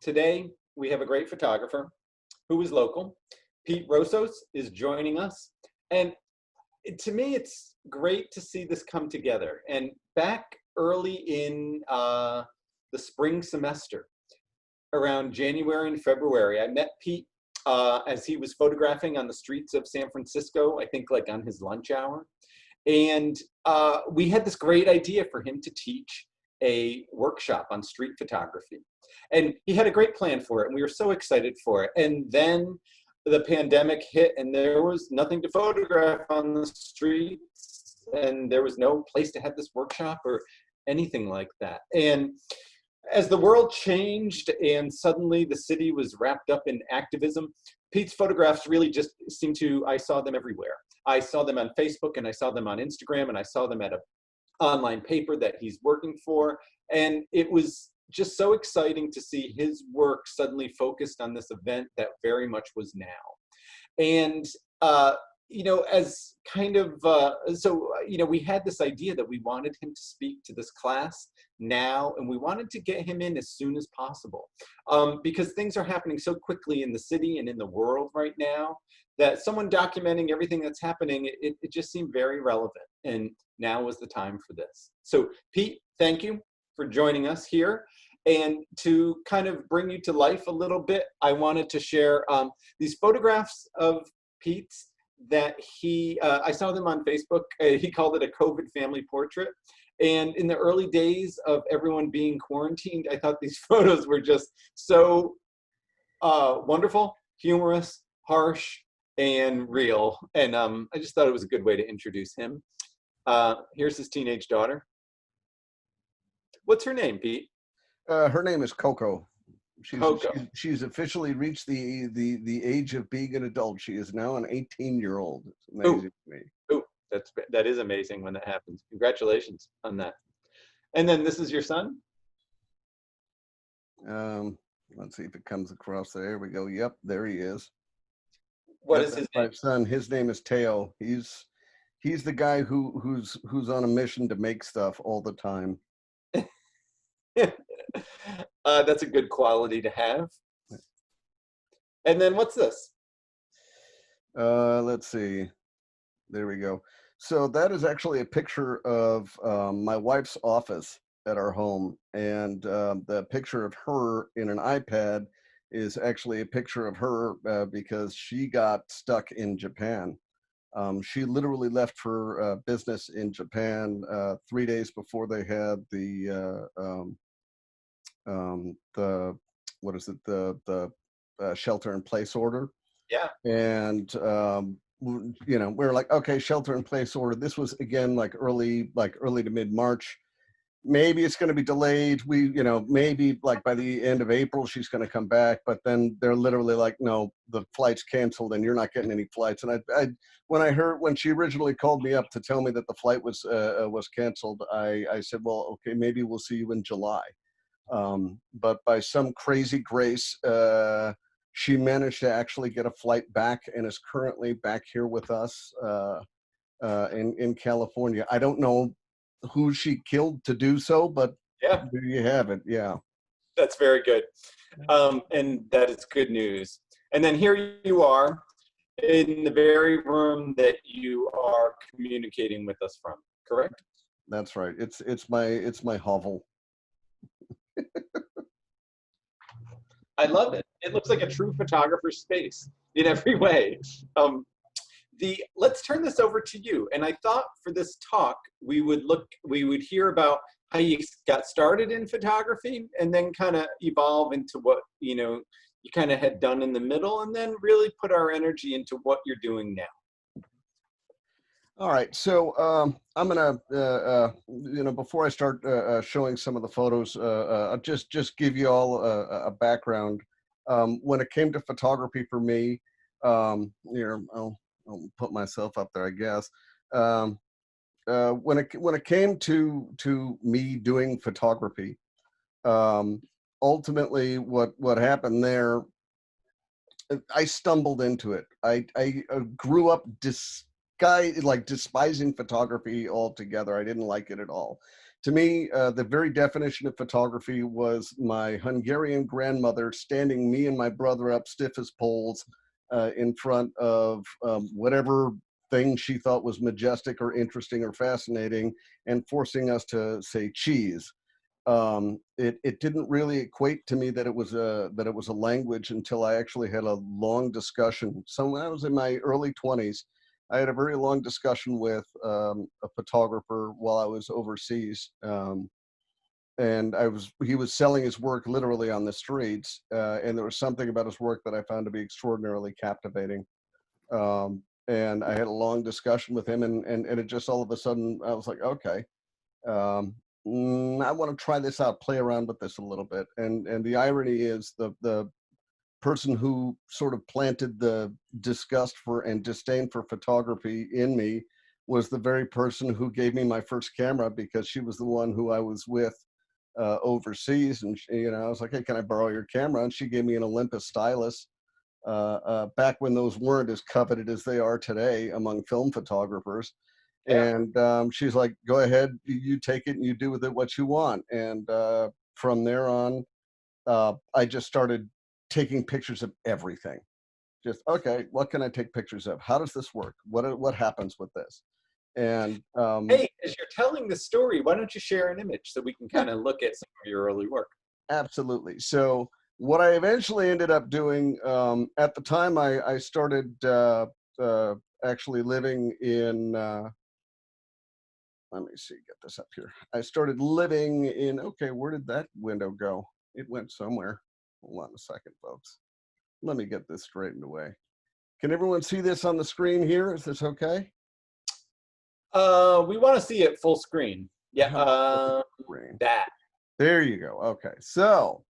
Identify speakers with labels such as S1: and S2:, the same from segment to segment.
S1: Today, we have a great photographer who is local. Pete Rosos is joining us. And to me, it's great to see this come together. And back early in the spring semester, around January and February, I met Pete as he was photographing on the streets of San Francisco, I think like on his lunch hour. And we had this great idea for him to teach a workshop on street photography. And he had a great plan for it, and we were so excited for it. And then the pandemic hit, and there was nothing to photograph on the streets, and there was no place to have this workshop or anything like that. And as the world changed and suddenly the city was wrapped up in activism, Pete's photographs really just seemed to, I saw them everywhere. I saw them on Facebook, and I saw them on Instagram, and I saw them at an online paper that he's working for. And it was just so exciting to see his work suddenly focused on this event that very much was now. And, you know, as kind of, we had this idea that we wanted him to speak to this class now, and we wanted to get him in as soon as possible, because things are happening so quickly in the city and in the world right now that someone documenting everything that's happening, it just seemed very relevant. And now was the time for this. So Pete, thank you for joining us here. And to kind of bring you to life a little bit, I wanted to share these photographs of Pete's that I saw them on Facebook. He called it a COVID family portrait. And in the early days of everyone being quarantined, I thought these photos were just so wonderful, humorous, harsh, and real. And I just thought it was a good way to introduce him. Here's his teenage daughter. What's her name, Pete?
S2: Her name is Coco.
S1: Coco.
S2: She's officially reached the age of being an adult. She is now an 18-year-old. It's amazing to me.
S1: Oh, that is amazing when that happens. Congratulations on that. And then this is your son?
S2: Let's see if it comes across. There we go. Yep, there he is.
S1: That's his name?
S2: My son. His name is Teo. He's the guy who's on a mission to make stuff all the time.
S1: That's a good quality to have. And then what's this?
S2: Let's see. There we go. So that is actually a picture of my wife's office at our home, and the picture of her in an iPad is actually a picture of her because she got stuck in Japan. She literally left for business in Japan 3 days before they had the shelter in place order.
S1: Yeah.
S2: And you know, we're like, okay, shelter in place order. This was again like early to mid March. Maybe it's going to be delayed. Maybe like by the end of April she's going to come back. But then they're literally like, no, the flight's canceled and you're not getting any flights. And when she originally called me up to tell me that the flight was canceled, I said, well, okay, maybe we'll see you in July. But by some crazy grace, she managed to actually get a flight back and is currently back here with us in California. I don't know who she killed to do so, but
S1: yeah,
S2: there you have it. Yeah,
S1: that's very good, and that is good news. And then here you are in the very room that you are communicating with us from, correct?
S2: That's right. It's my hovel.
S1: I love it. It looks like a true photographer's space in every way. Let's turn this over to you. And I thought for this talk, we would hear about how you got started in photography and then kind of evolve into what, you kind of had done in the middle, and then really put our energy into what you're doing now.
S2: All right, so I'm gonna, before I start showing some of the photos, I'll just give you all a background. When it came to photography for me, here I'll put myself up there, I guess. When it came to me doing photography, ultimately what happened there, I stumbled into it. I grew up despising photography altogether. I didn't like it at all. to me, the very definition of photography was my Hungarian grandmother standing me and my brother up stiff as poles in front of whatever thing she thought was majestic or interesting or fascinating, and forcing us to say cheese. It didn't really equate to me that it was a language until I actually had a long discussion. So when I was in my early 20s, I had a very long discussion with a photographer while I was overseas, and he was selling his work literally on the streets, and there was something about his work that I found to be extraordinarily captivating. And I had a long discussion with him, and it just all of a sudden I was like, okay, I want to try this out, play around with this a little bit. And the irony is the person who sort of planted the disgust for and disdain for photography in me was the very person who gave me my first camera, because she was the one who I was with overseas. And she, I was like, hey, can I borrow your camera? And she gave me an Olympus stylus, back when those weren't as coveted as they are today among film photographers.
S1: Yeah.
S2: And she's like, go ahead, you take it and you do with it what you want. And from there on, I just started taking pictures of everything. Just, okay, what can I take pictures of? How does this work? What happens with this? And
S1: Hey, as you're telling the story, why don't you share an image so we can
S2: yeah,
S1: kind of look at some of your early work?
S2: absolutely. So what I eventually ended up doing, at the time I started actually living in, let me see, get this up here. I started living in, okay, where did that window go? It went somewhere. Hold on a second, folks. Let me get this straightened away. Can everyone see this on the screen here? Is this okay?
S1: We want to see it full screen. Yeah,
S2: How about screen?
S1: that.
S2: There you go. Okay, so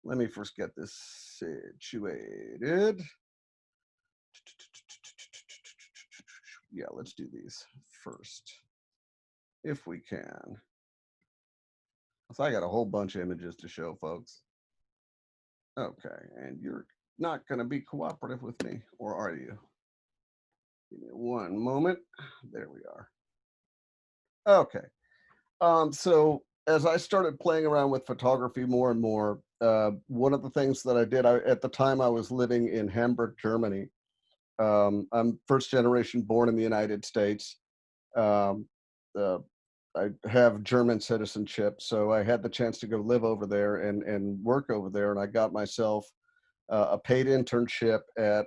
S2: let me first get this situated. Yeah, let's do these first, if we can. So I got a whole bunch of images to show, folks. Okay, and you're not going to be cooperative with me, or are you? Give me one moment. There we are. Okay. So as I started playing around with photography more and more, one of the things that I did, at the time I was living in Hamburg, Germany. I'm first generation born in the United States. Um, uh, I have German citizenship, so I had the chance to go live over there and work over there, and I got myself a paid internship at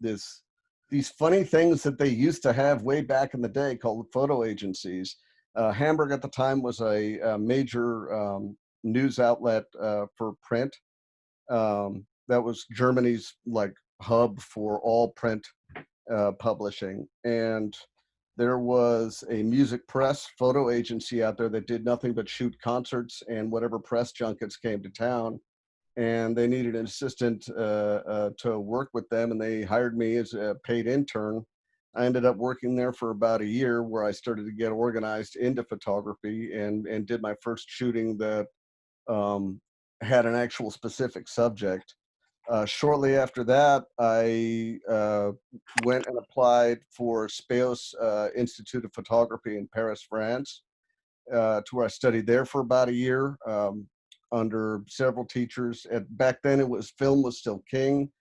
S2: these funny things that they used to have way back in the day called photo agencies. Hamburg at the time was a major news outlet for print. That was Germany's like hub for all print publishing. And there was a music press photo agency out there that did nothing but shoot concerts and whatever press junkets came to town. And they needed an assistant to work with them, and they hired me as a paid intern. I ended up working there for about a year, where I started to get organized into photography and did my first shooting that had an actual specific subject. Shortly after that, I went and applied for Speos Institute of Photography in Paris, France, to where I studied there for about a year under several teachers. Back then, film was still king,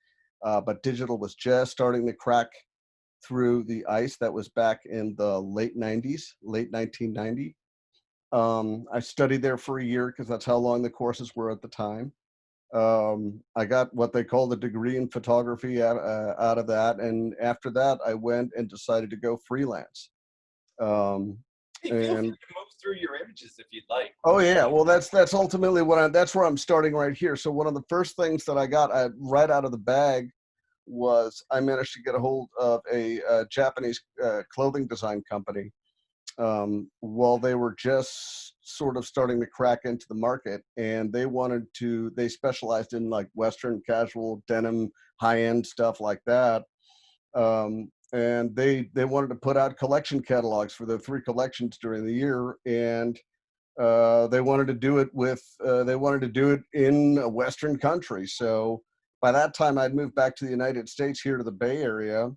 S2: but digital was just starting to crack through the ice. That was back in the late 90s, late 1990. I studied there for a year because that's how long the courses were at the time. I got what they call the degree in photography out of that. And after that, I went and decided to go freelance.
S1: Hey, feel free to
S2: And
S1: move through your images if you'd like.
S2: oh yeah, well that's ultimately that's where I'm starting right here. So one of the first things that I got right out of the bag was I managed to get a hold of a Japanese clothing design company while they were just sort of starting to crack into the market, and they specialized in like Western casual denim, high-end stuff like that. And they wanted to put out collection catalogs for their 3 collections during the year, and they wanted to do it in a Western country. So by that time, I'd moved back to the United States, here to the Bay Area.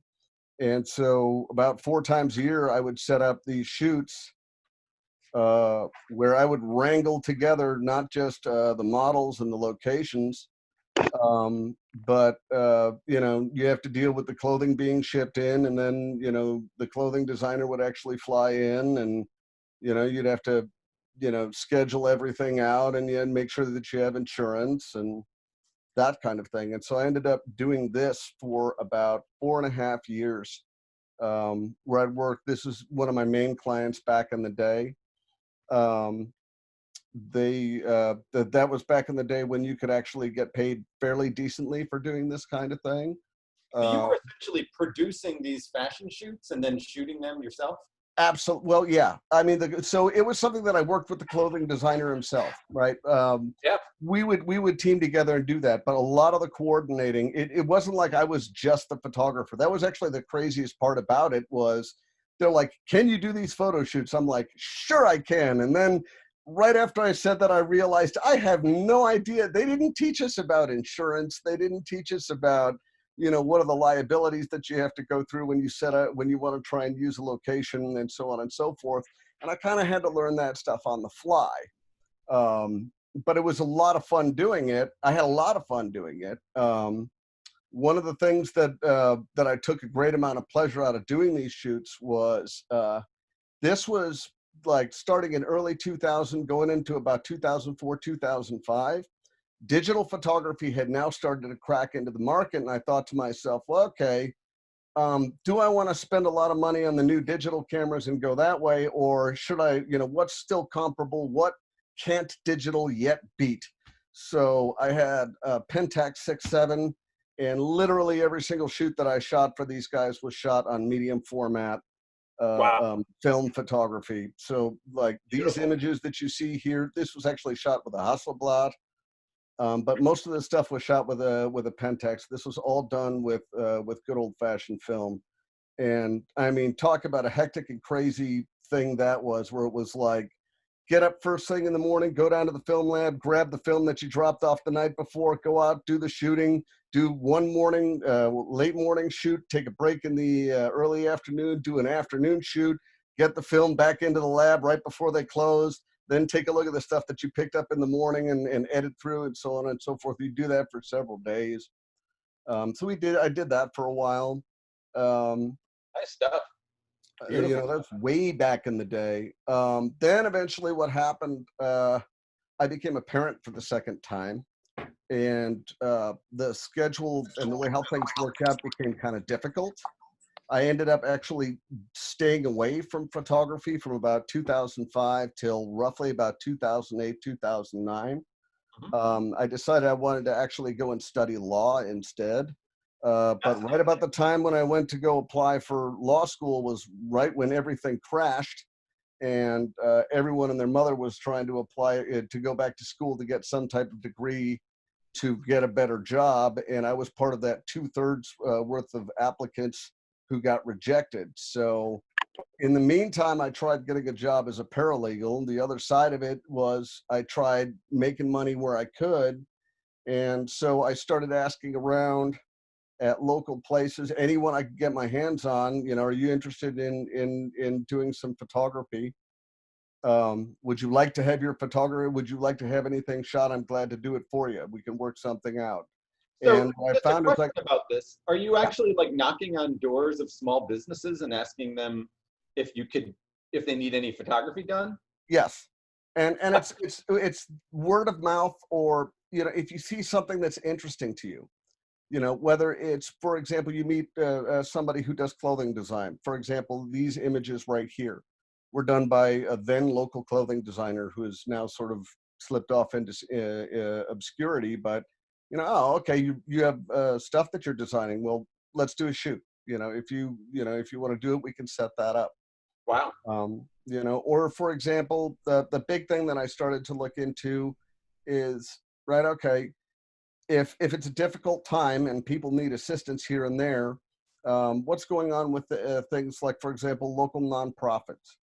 S2: And so about 4 times a year, I would set up these shoots where I would wrangle together not just the models and the locations, but you know, you have to deal with the clothing being shipped in, and then, you know, the clothing designer would actually fly in, and, you know, you'd have to, you know, schedule everything out, and you make sure that you have insurance and that kind of thing. And so I ended up doing this for about 4.5 years, where I'd work. This is one of my main clients back in the day. Um, that was back in the day when you could actually get paid fairly decently for doing this kind of thing.
S1: So you were essentially producing these fashion shoots and then shooting them yourself?
S2: Absolutely. Well, yeah. I mean, so it was something that I worked with the clothing designer himself, right?
S1: Yeah.
S2: We would team together and do that, but a lot of the coordinating, it wasn't like I was just the photographer. That was actually the craziest part about it. Was they're like, "Can you do these photo shoots?" I'm like, "Sure, I can." And then right after I said that, I realized I have no idea. They didn't teach us about insurance. They didn't teach us about, you know, what are the liabilities that you have to go through when you when you want to try and use a location, and so on and so forth. And I kind of had to learn that stuff on the fly. But it was a lot of fun doing it. I had a lot of fun doing it. One of the things that that I took a great amount of pleasure out of doing these shoots was this was like starting in early 2000, going into about 2004, 2005. Digital photography had now started to crack into the market, and I thought to myself, well, okay, do I want to spend a lot of money on the new digital cameras and go that way, or should I, you know, what's still comparable? What can't digital yet beat? So I had a Pentax 6.7, and literally every single shoot that I shot for these guys was shot on medium format
S1: Wow.
S2: film photography. So like these
S1: Beautiful.
S2: images that you see here, this was actually shot with a Hasselblad. But most of the stuff was shot with a Pentax. This was all done with good old fashioned film. And I mean, talk about a hectic and crazy thing that was, where it was like, get up first thing in the morning, go down to the film lab, grab the film that you dropped off the night before, go out, do the shooting, do one morning, late morning shoot, take a break in the early afternoon, do an afternoon shoot, get the film back into the lab right before they closed, then take a look at the stuff that you picked up in the morning and edit through, and so on and so forth. You do that for several days. So I did that for a while.
S1: Nice stuff.
S2: You
S1: Beautiful.
S2: know, that's way back in the day. Then eventually what happened, I became a parent for the second time, and the schedule and the way how things worked out became kind of difficult. I ended up actually staying away from photography from about 2005 till roughly about 2008, 2009.
S1: Mhm.
S2: I decided I wanted to actually go and study law instead. But right about the time when I went to go apply for law school was right when everything crashed, and everyone and their mother was trying to apply to go back to school to get some type of degree to get a better job. And I was part of that 2/3 worth of applicants who got rejected. So in the meantime, I tried getting a job as a paralegal. The other side of it was I tried making money where I could. And so I started asking around at local places, anyone I could get my hands on, you know, are you interested in doing some photography? Would you like to have your photographer? Would you like to have anything shot? I'm glad to do it for you. We can work something out.
S1: So
S2: And what I
S1: just a
S2: found is like,
S1: question about this. Are you
S2: yeah,
S1: actually like knocking on doors of small businesses and asking them if you could, if they need any photography done?
S2: yes. And it's word of mouth, or, you know, if you see something that's interesting to you, you know, whether it's, for example, you meet somebody who does clothing design. For example, these images right here were done by a then local clothing designer who has now sort of slipped off into obscurity. But, you know, oh, okay, you have stuff that you're designing. Well, let's do a shoot. You know, if you want to do it, we can set that up.
S1: Wow.
S2: You know, or for example, the big thing that I started to look into is, right, okay, if it's a difficult time and people need assistance here and there, what's going on with the, things like, for example, local nonprofits,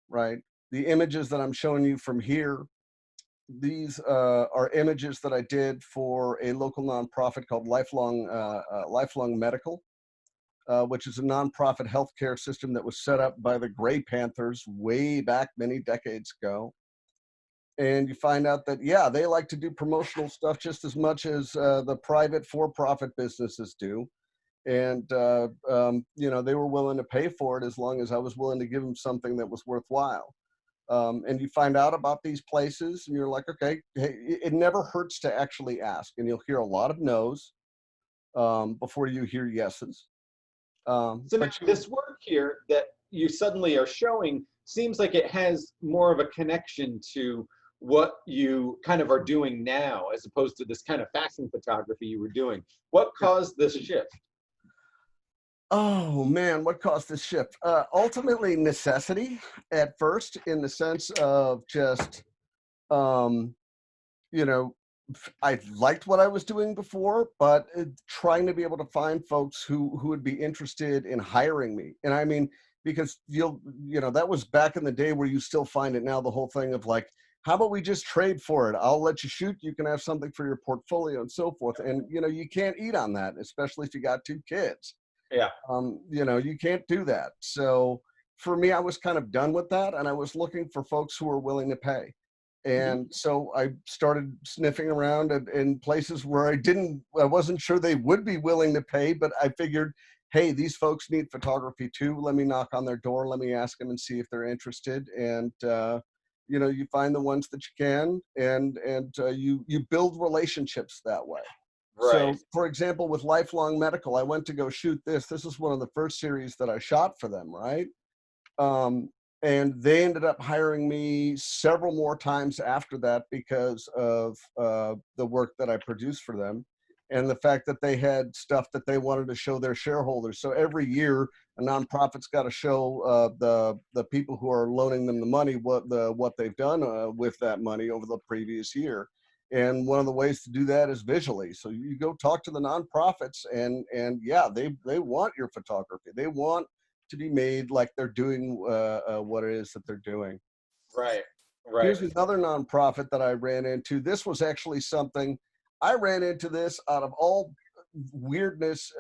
S2: right? The images that I'm showing you from here, these are images that I did for a local nonprofit called Lifelong Medical. which is a nonprofit healthcare system that was set up by the Gray Panthers way back many decades ago. And you find out that, yeah, they like to do promotional stuff just as much as the private for-profit businesses do. And, you know, they were willing to pay for it as long as I was willing to give them something that was worthwhile. And you find out about these places and you're like, okay, hey, it never hurts to actually ask. And you'll hear a lot of no's before you hear yeses.
S1: So now this work here that you suddenly are showing seems like it has more of a connection to what you kind of are doing now, as opposed to this kind of fashion photography you were doing. What caused this shift?
S2: Oh man, what caused this shift? Ultimately necessity at first, in the sense of just, you know, I liked what I was doing before, but trying to be able to find folks who would be interested in hiring me. And I mean, because you know, that was back in the day where you still find it now, the whole thing of like, how about we just trade for it? I'll let you shoot, you can have something for your portfolio and so forth. And, you know, you can't eat on that, especially if you got 2 kids.
S1: Yeah.
S2: You know, you can't do that. So for me, I was kind of done with that. And I was looking for folks who were willing to pay. And so I started sniffing around in places where I wasn't sure they would be willing to pay, but I figured, hey, these folks need photography too. Let me knock on their door. Let me ask them and see if they're interested. And, you know, you find the ones that you can, and you build relationships that way.
S1: Right.
S2: So, for example, with Lifelong Medical, I went to go shoot this. This is one of the first series that I shot for them, right? And they ended up hiring me several more times after that because of the work that I produced for them, and the fact that they had stuff that they wanted to show their shareholders. So every year, a nonprofit's got to show the people who are loaning them the money what they've done with that money over the previous year. And one of the ways to do that is visually. So you go talk to the nonprofits, and yeah, they want your photography. They want to be made like they're doing what it is that they're doing.
S1: Right. Right.
S2: Here's another nonprofit that I ran into. This was actually something I ran into this out of all weirdness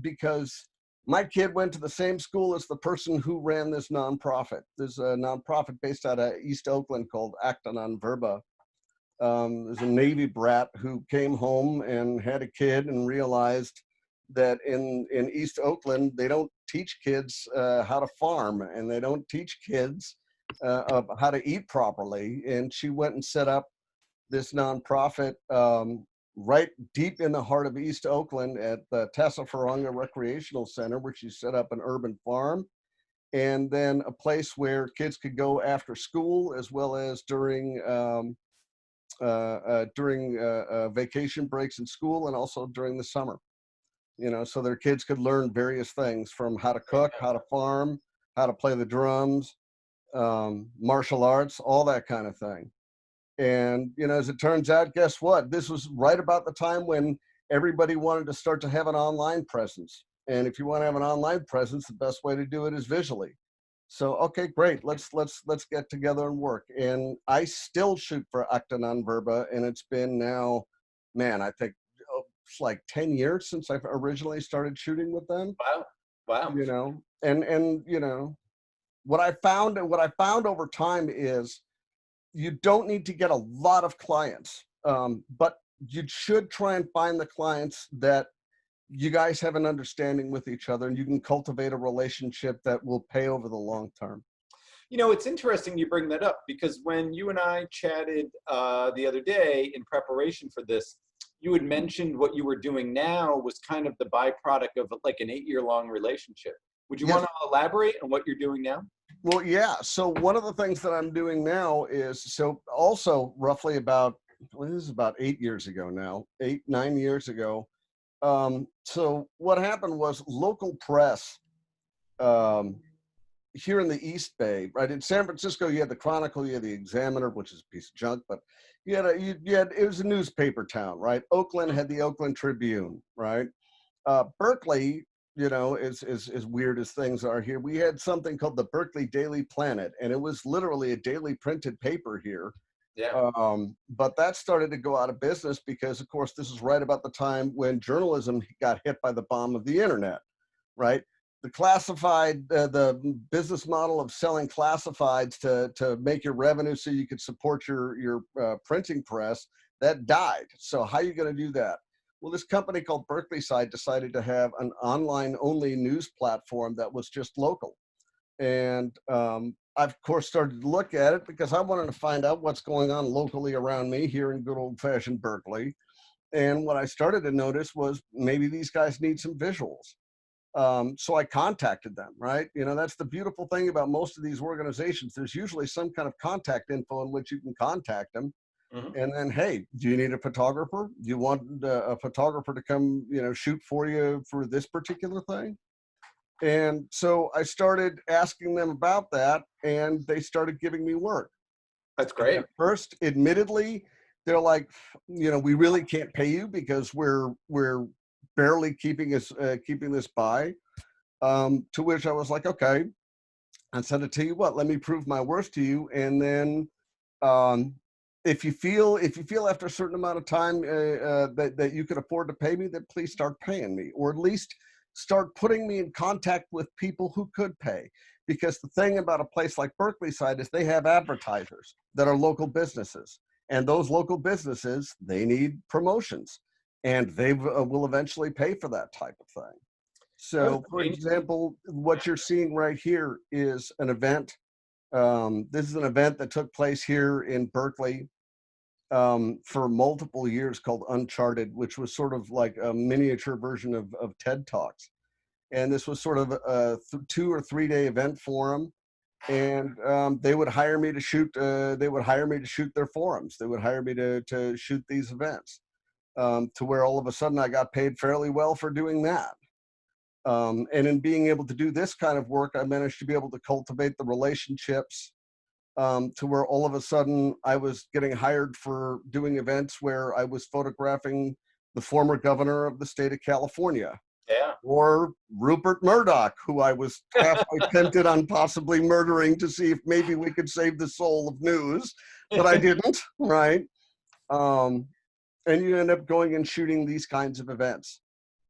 S2: because my kid went to the same school as the person who ran this nonprofit. There's a nonprofit based out of East Oakland called Activism. There's a Navy brat who came home and had a kid and realized that in East Oakland, they don't teach kids how to farm, and they don't teach kids how to eat properly. And she went and set up this nonprofit right deep in the heart of East Oakland at the Tassafaronga Recreational Center, where she set up an urban farm, and then a place where kids could go after school as well as during vacation breaks in school, and also during the summer, you know, so their kids could learn various things from how to cook, how to farm, how to play the drums, martial arts, all that kind of thing. And, you know, as it turns out, guess what? This was right about the time when everybody wanted to start to have an online presence. And if you want to have an online presence, the best way to do it is visually. So, okay, great. Let's get together and work. And I still shoot for Acta Non Verba, and it's been now, man, I think it's like 10 years since I originally started shooting with them.
S1: Wow.
S2: You know, and you know, what I found over time is you don't need to get a lot of clients, but you should try and find the clients that you guys have an understanding with each other, and you can cultivate a relationship that will pay over the long term.
S1: You know, it's interesting you bring that up, because when you and I chatted the other day in preparation for this, you had mentioned what you were doing now was kind of the byproduct of like an 8-year-long relationship. Would you want to elaborate on what you're doing now?
S2: Well, yeah. So one of the things that I'm doing now is, so also roughly about, well, this is about 8 years ago now, 9 years ago. So what happened was local press here in the East Bay, right? In San Francisco, you had the Chronicle, you had the Examiner, which is a piece of junk, but it was a newspaper town, right? Oakland had the Oakland Tribune, right? Berkeley, you know, as weird as things are here, we had something called the Berkeley Daily Planet, and it was literally a daily printed paper here.
S1: Yeah.
S2: But that started to go out of business because, of course, this is right about the time when journalism got hit by the bomb of the internet. right? The classified, the business model of selling classifieds to make your revenue so you could support your printing press, that died. So how are you going to do that? Well, this company called Berkeley decided to have an online only news platform that was just local. And I've of course started to look at it because I wanted to find out what's going on locally around me here in good old fashioned Berkeley. And what I started to notice was maybe these guys need some visuals. So I contacted them, right? You know, that's the beautiful thing about most of these organizations. There's usually some kind of contact info in which you can contact them.
S1: Mhm.
S2: And then, hey, do you need a photographer? Do you want a photographer to come, you know, shoot for you for this particular thing? And so I started asking them about that, and they started giving me work.
S1: That's
S2: And
S1: great.
S2: at first, admittedly, they're like, you know, we really can't pay you because we're barely keeping this by. To which I was like, okay. I said, I tell you what, let me prove my worth to you, and then um, if you feel after a certain amount of time that you can afford to pay me, then please start paying me, or at least start putting me in contact with people who could pay. Because the thing about a place like Berkeley is they have advertisers that are local businesses, and those local businesses, they need promotions, and they will eventually pay for that type of thing.
S1: Oh,
S2: So, for example, what you're seeing right here is an event. This is an event that took place here in Berkeley for multiple years called Uncharted, which was sort of like a miniature version of TED Talks. And this was sort of a 2 or 3 day event for them. And they would hire me to shoot. They would hire me to shoot their forums. They would hire me to shoot these events. To where all of a sudden I got paid fairly well for doing that. And in being able to do this kind of work, I managed to be able to cultivate the relationships to where all of a sudden I was getting hired for doing events where I was photographing the former governor of the state of California,
S1: yeah.
S2: or Rupert Murdoch, who I was halfway tempted on possibly murdering to see if maybe we could save the soul of news, but I didn't, right? Um, and you end up going and shooting these kinds of events.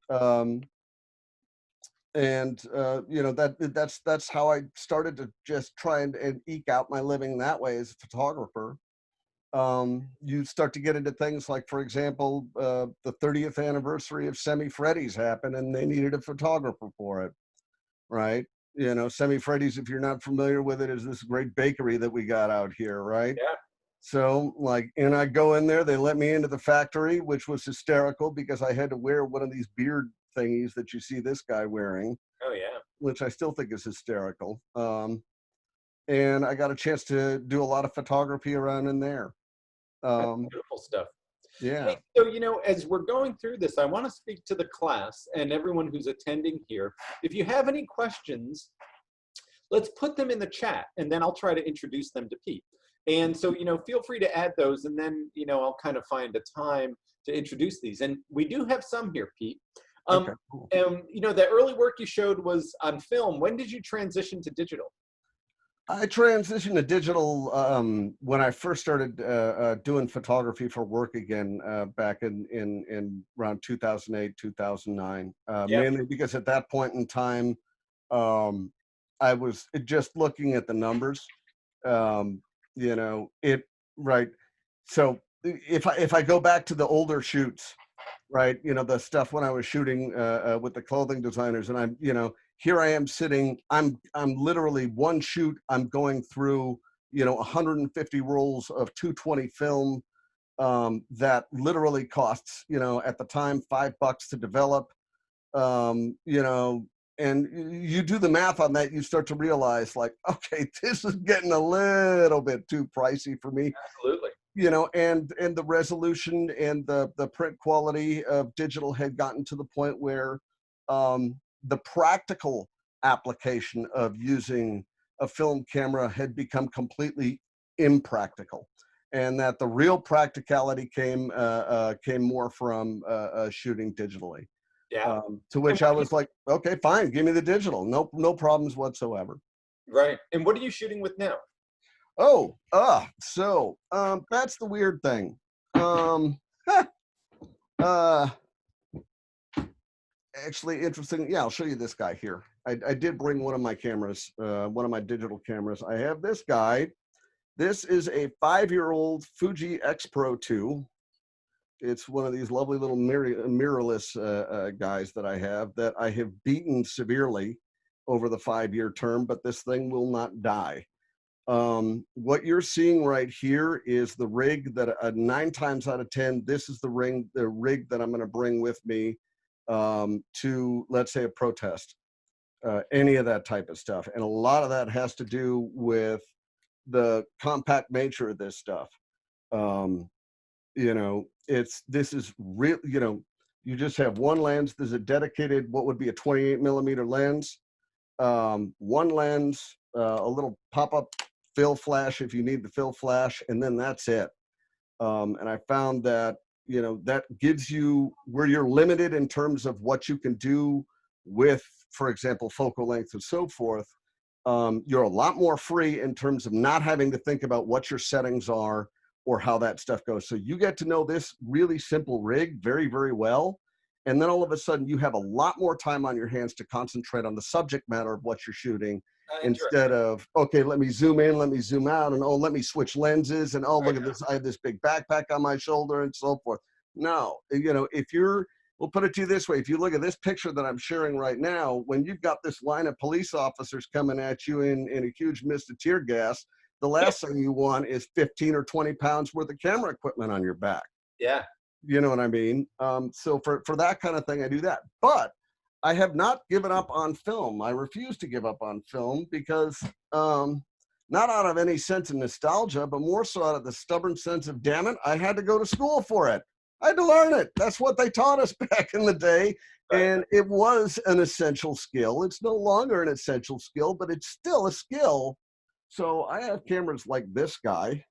S2: Um, and you know, that's how I started to just try and eke out my living that way as a photographer. You start to get into things like, for example, the 30th anniversary of Semi Freddy's happened, and they needed a photographer for it, right? You know, Semi Freddy's, if you're not familiar with it, is this great bakery that we got out here, right?
S1: Yeah.
S2: So, like, and I go in there, they let me into the factory, which was hysterical because I had to wear one of these beard thingies that you see this guy wearing,
S1: Oh, yeah.
S2: which I still think is hysterical. And I got a chance to do a lot of photography around in there.
S1: That's
S2: Um,
S1: beautiful stuff.
S2: yeah.
S1: Hey, so, you know, as we're going through this, I want to speak to the class and everyone who's attending here. If you have any questions, let's put them in the chat, and then I'll try to introduce them to Pete. And so, you know, feel free to add those, and then, you know, I'll kind of find a time to introduce these. And we do have some here, Pete.
S2: Okay. Cool.
S1: And, you know, the early work you showed was on film. When did you transition to digital?
S2: I transitioned to digital when I first started doing photography for work again back in around 2008, 2009.
S1: Yeah.
S2: Mainly because at that point in time, um, I was just looking at the numbers. Um, you know, it right. So if I go back to the older shoots, right, you know, the stuff when I was shooting with the clothing designers, and I'm, you know, here I am sitting, I'm literally one shoot, I'm going through, you know, 150 rolls of 220 film that literally costs, you know, at the time $5 to develop. You know, and you do the math on that, you start to realize, like, okay, this is getting a little bit too pricey for me.
S1: Absolutely.
S2: You know, and the resolution and the print quality of digital had gotten to the point where the practical application of using a film camera had become completely impractical, and that the real practicality came more from shooting digitally.
S1: Yeah.
S2: To
S1: And
S2: which
S1: what
S2: I
S1: are you,
S2: was like, okay, fine, give me the digital, no problems whatsoever.
S1: right. And what are you shooting with now?
S2: Oh, so that's the weird thing. Um, uh, actually interesting. Yeah, I'll show you this guy here. I did bring one of my cameras, one of my digital cameras. I have this guy. This is a 5-year-old Fuji X Pro 2. It's one of these lovely little mirrorless guys that I have beaten severely over the 5-year term, but this thing will not die. What you're seeing right here is the rig that 9 times out of 10, this is the rig that I'm going to bring with me to, let's say, a protest, any of that type of stuff. And a lot of that has to do with the compact nature of this stuff. You know, this is real, you know, you just have one lens. There's a dedicated, what would be a 28mm lens, one lens, a little pop-up fill flash if you need the fill flash, and then that's it. And I found that, you know, that gives you where you're limited in terms of what you can do with, for example, focal length and so forth. You're a lot more free in terms of not having to think about what your settings are or how that stuff goes. So you get to know this really simple rig very, very well. And then all of a sudden you have a lot more time on your hands to concentrate on the subject matter of what you're shooting instead of, okay, let me zoom in, let me zoom out, and oh, let me switch lenses, and oh, look at this, I have this big backpack on my shoulder and so forth. No, you know, we'll put it to you this way. If you look at this picture that I'm sharing right now, when you've got this line of police officers coming at you in a huge mist of tear gas, the last thing you want is 15 or 20 pounds worth of camera equipment on your back.
S1: Yeah.
S2: You know what I mean? So for that kind of thing, I do that. But I have not given up on film. I refuse to give up on film because not out of any sense of nostalgia, but more so out of the stubborn sense of, damn it, I had to go to school for it. I had to learn it. That's what they taught us back in the day. And it was an essential skill. It's no longer an essential skill, but it's still a skill. So I have cameras like this guy,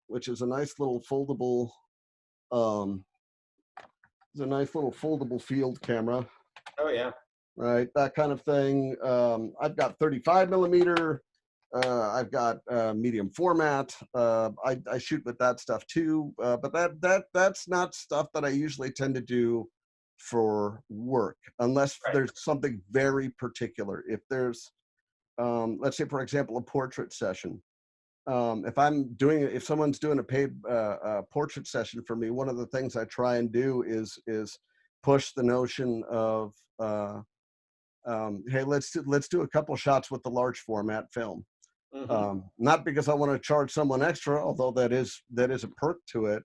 S2: which is a nice little foldable, field camera.
S1: Oh yeah.
S2: Right, that kind of thing. I've got 35mm. I've got medium format. I shoot with that stuff too, but that's not stuff that I usually tend to do for work unless there's something very particular. If there's, let's say, for example, a portrait session. If someone's doing a paid portrait session for me, one of the things I try and do is push the notion of, hey, let's do a couple shots with the large format film. Not because I want to charge someone extra, although that is a perk to it,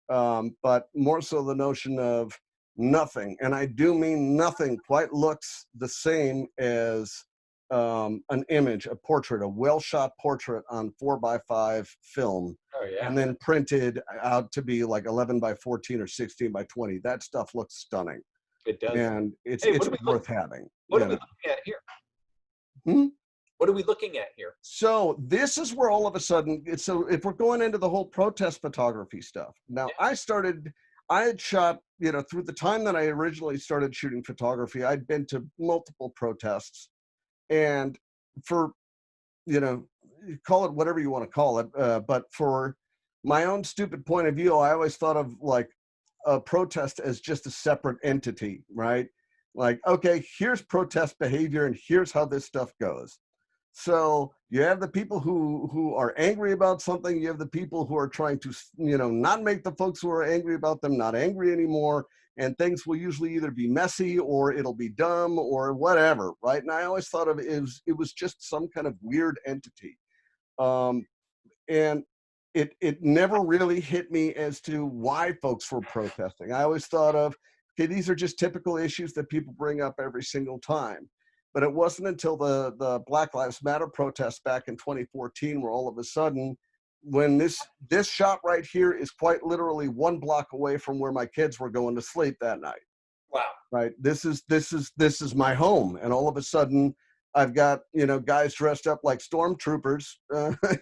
S2: but more so the notion of nothing, and I do mean nothing, quite looks the same as an image, a portrait, a well-shot portrait on 4x5 film, and then printed out to be like 11x14 or 16x20. That stuff looks stunning.
S1: It does,
S2: and it's worth having.
S1: What are we looking at here? What are we looking at here?
S2: So this is where all of a sudden, so if we're going into the whole protest photography stuff, now I had shot, you know, through the time that I originally started shooting photography, I'd been to multiple protests. And for, you know, call it whatever you want to call it, but for my own stupid point of view, I always thought of like a protest as just a separate entity, right? Like, okay, here's protest behavior and here's how this stuff goes. So you have the people who are angry about something. You have the people who are trying to, you know, not make the folks who are angry about them not angry anymore. And things will usually either be messy or it'll be dumb or whatever, right? And I always thought of it as it was just some kind of weird entity. And it never really hit me as to why folks were protesting. I always thought of, okay, these are just typical issues that people bring up every single time. But it wasn't until the Black Lives Matter protests back in 2014 where all of a sudden, when this shot right here is quite literally 1 block away from where my kids were going to sleep that night.
S1: Wow.
S2: Right. This is my home. And all of a sudden I've got, you know, guys dressed up like stormtroopers,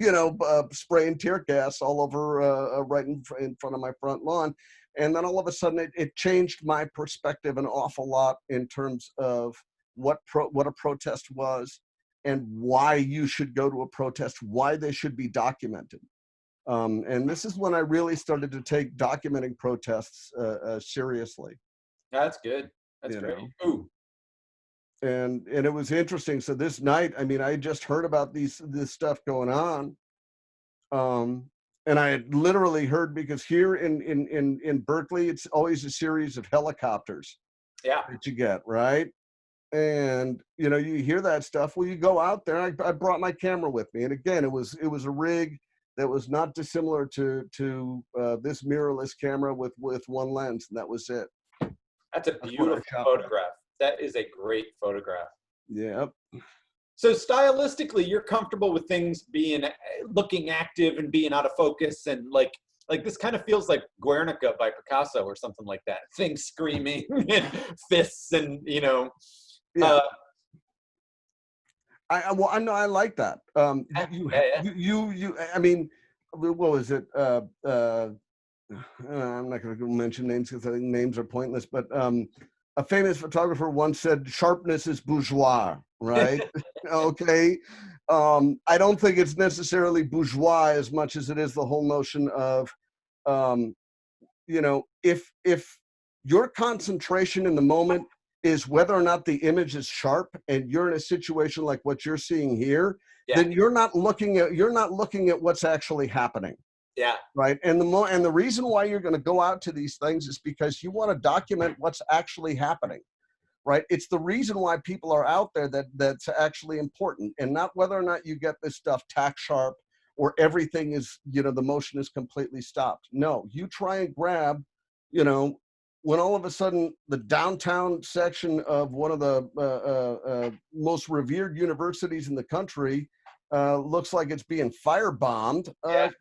S2: you know, spraying tear gas all over right in front of my front lawn. And then all of a sudden it changed my perspective an awful lot in terms of what a protest was and why you should go to a protest, why they should be documented. And this is when I really started to take documenting protests seriously.
S1: That's good. That's
S2: you
S1: great.
S2: know.
S1: Ooh,
S2: And it was interesting. So this night, I mean, I just heard about this stuff going on. And I had literally heard, because here in Berkeley, it's always a series of helicopters
S1: yeah.
S2: that you get, right? And you know, you hear that stuff. Well, you go out there. I brought my camera with me, and again, it was a rig that was not dissimilar to this mirrorless camera with one lens, and that was it.
S1: That's a
S2: That's what I
S1: beautiful
S2: shot with.
S1: photograph. That is a great photograph.
S2: Yeah.
S1: So stylistically, you're comfortable with things being looking active and being out of focus, and like this kind of feels like Guernica by Picasso or something like that. Things screaming and fists, and
S2: Yeah.
S1: uh,
S2: Well, I know, I like that.
S1: yeah.
S2: I mean, what was it? I'm not going to mention names because I think names are pointless, but a famous photographer once said, "Sharpness is bourgeois," right? Okay. I don't think it's necessarily bourgeois as much as it is the whole notion of, um, if your concentration in the moment is whether or not the image is sharp, and you're in a situation like what you're seeing here,
S1: Yeah.
S2: then you're not looking at what's actually happening.
S1: Yeah.
S2: Right. And the reason why you're going to go out to these things is because you want to document what's actually happening. Right. It's the reason why people are out there that's actually important, and not whether or not you get this stuff tack sharp or everything is, the motion is completely stopped. No, you try and grab, when all of a sudden the downtown section of one of the most revered universities in the country looks like it's being firebombed,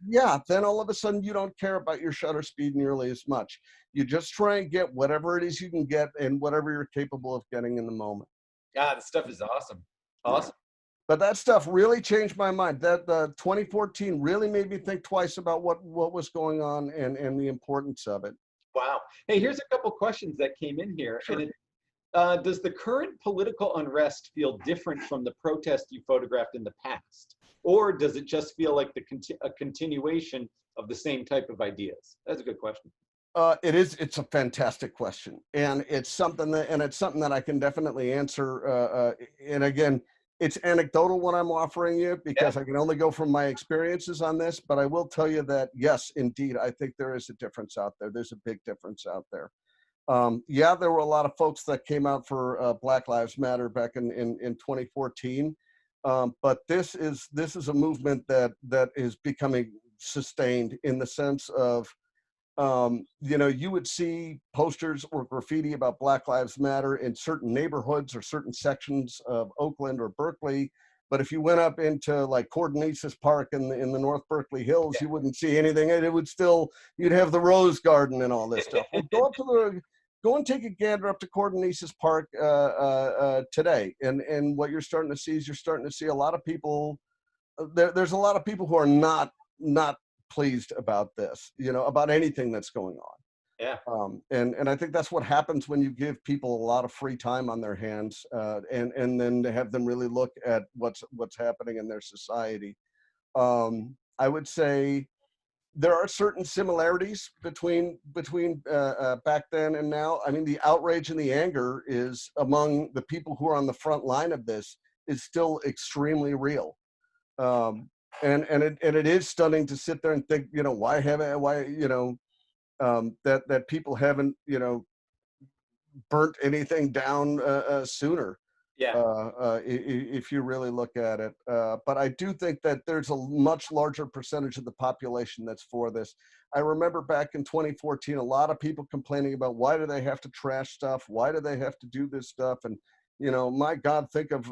S1: Yeah.
S2: then all of a sudden you don't care about your shutter speed nearly as much. You just try and get whatever it is you can get and whatever you're capable of getting in the moment.
S1: God, this stuff is awesome. Awesome.
S2: But that stuff really changed my mind. That 2014 really made me think twice about what was going on and the importance of it.
S1: Wow. Hey, here's a couple questions that came in here.
S2: Sure.
S1: And does the current political unrest feel different from the protest you photographed in the past? Or does it just feel like a continuation of the same type of ideas? That's a good question.
S2: It's a fantastic question, and it's something that I can definitely answer. And again, it's anecdotal what I'm offering you, because
S1: Yeah.
S2: I can only go from my experiences on this. But I will tell you that yes, indeed, I think there is a difference out there. There's a big difference out there. Yeah, there were a lot of folks that came out for Black Lives Matter back in 2014, but this is a movement that is becoming sustained, in the sense of, you would see posters or graffiti about Black Lives Matter in certain neighborhoods or certain sections of Oakland or Berkeley. But if you went up into like Cordonesis Park in the North Berkeley Hills,
S1: Yeah.
S2: you wouldn't see anything. And it would still, you'd have the Rose Garden and all this stuff. Well, go and take a gander up to Cordonesis Park today. And what you're starting to see is a lot of people, there's a lot of people who are not pleased about this, about anything that's going on.
S1: Yeah.
S2: And I think that's what happens when you give people a lot of free time on their hands, and then to have them really look at what's happening in their society. I would say there are certain similarities between back then and now. I mean, the outrage and the anger is among the people who are on the front line of this is still extremely real. And it is stunning to sit there and think, that people haven't, burnt anything down sooner,
S1: Yeah.
S2: if you really look at it. But I do think that there's a much larger percentage of the population that's for this. I remember back in 2014, a lot of people complaining about, why do they have to trash stuff? Why do they have to do this stuff? And, my God, think of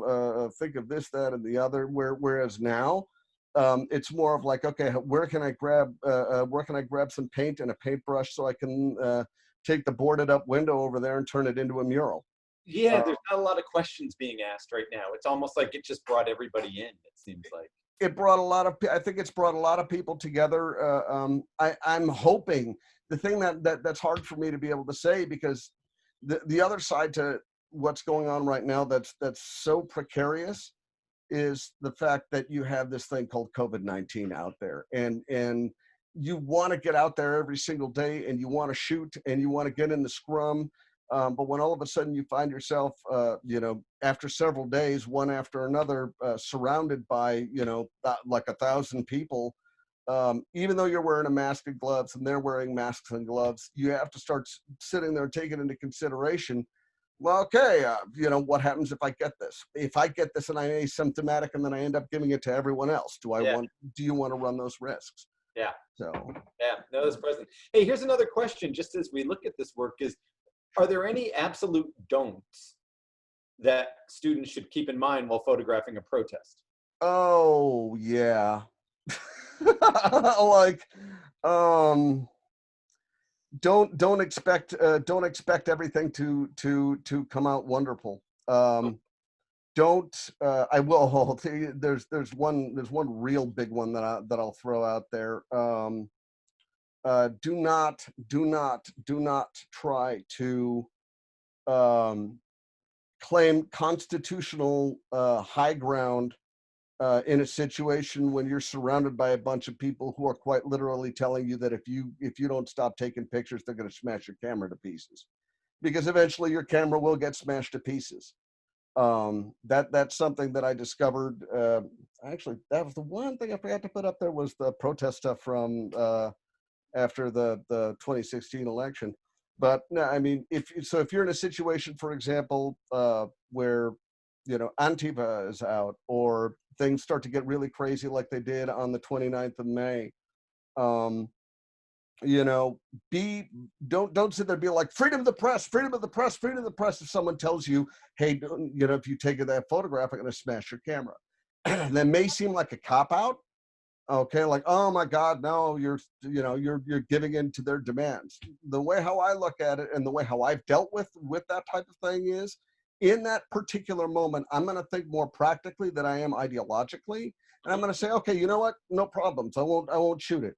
S2: this, that, and the other. Whereas now, it's more of like, okay, where can I grab some paint and a paintbrush so I can take the boarded up window over there and turn it into a mural.
S1: Yeah,
S2: Uh,
S1: there's not a lot of questions being asked right now. It's almost like it just brought everybody in, it seems like.
S2: I think it's brought a lot of people together. I'm hoping, the thing that's hard for me to be able to say, because the other side to what's going on right now that's so precarious is the fact that you have this thing called COVID-19 out there, and you want to get out there every single day, and you want to shoot, and you want to get in the scrum, But when all of a sudden you find yourself, after several days, one after another, surrounded by, like 1,000 people, even though you're wearing a mask and gloves and they're wearing masks and gloves, you have to start sitting there taking into consideration, well, okay, what happens if I get this? If I get this and I'm asymptomatic and then I end up giving it to everyone else, do you want to run those risks?
S1: Yeah.
S2: So.
S1: Yeah, no, that's present. Hey, here's another question, just as we look at this work is, are there any absolute don'ts that students should keep in mind while photographing a protest?
S2: Oh, yeah. Like, don't expect everything to come out wonderful. Don't I will there's one real big one that I'll throw out there. Do not try to claim constitutional high ground in a situation when you're surrounded by a bunch of people who are quite literally telling you that if you don't stop taking pictures, they're going to smash your camera to pieces, because eventually your camera will get smashed to pieces. That's something that I discovered. Actually, that was the one thing I forgot to put up there, was the protest stuff from after the 2016 election. But no, I mean, if you're in a situation, for example, where Antifa is out, or things start to get really crazy like they did on the 29th of May, don't sit there and be like, freedom of the press, freedom of the press, freedom of the press. If someone tells you, hey, if you take that photograph, I'm going to smash your camera. That may seem like a cop out. Okay, like, oh my God, no, you're giving in to their demands. The way how I look at it, and the way how I've dealt with that type of thing is, in that particular moment, I'm going to think more practically than I am ideologically, and I'm going to say, okay, you know what, no problems, I won't shoot it,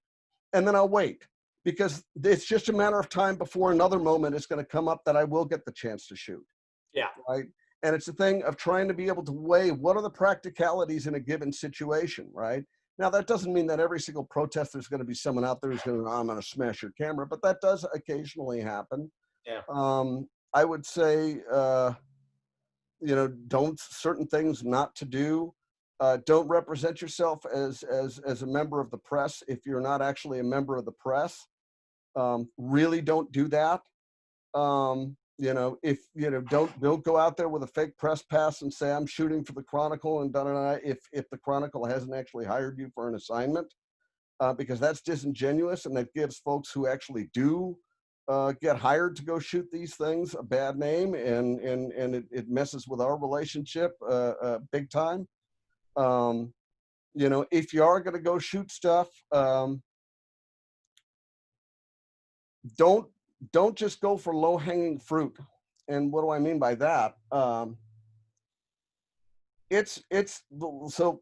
S2: and then I'll wait, because it's just a matter of time before another moment is going to come up that I will get the chance to shoot.
S1: Yeah.
S2: Right. And it's a thing of trying to be able to weigh what are the practicalities in a given situation, right? Now, that doesn't mean that every single protest there's going to be someone out there who's going to, I'm going to smash your camera, but that does occasionally happen.
S1: Yeah.
S2: I would say, don't, certain things not to do. Don't represent yourself as a member of the press if you're not actually a member of the press. Really don't do that. If don't go out there with a fake press pass and say I'm shooting for the Chronicle and if the Chronicle hasn't actually hired you for an assignment, because that's disingenuous, and that gives folks who actually do get hired to go shoot these things a bad name, and it messes with our relationship big time. If you are going to go shoot stuff, don't just go for low-hanging fruit. And what do I mean by that? So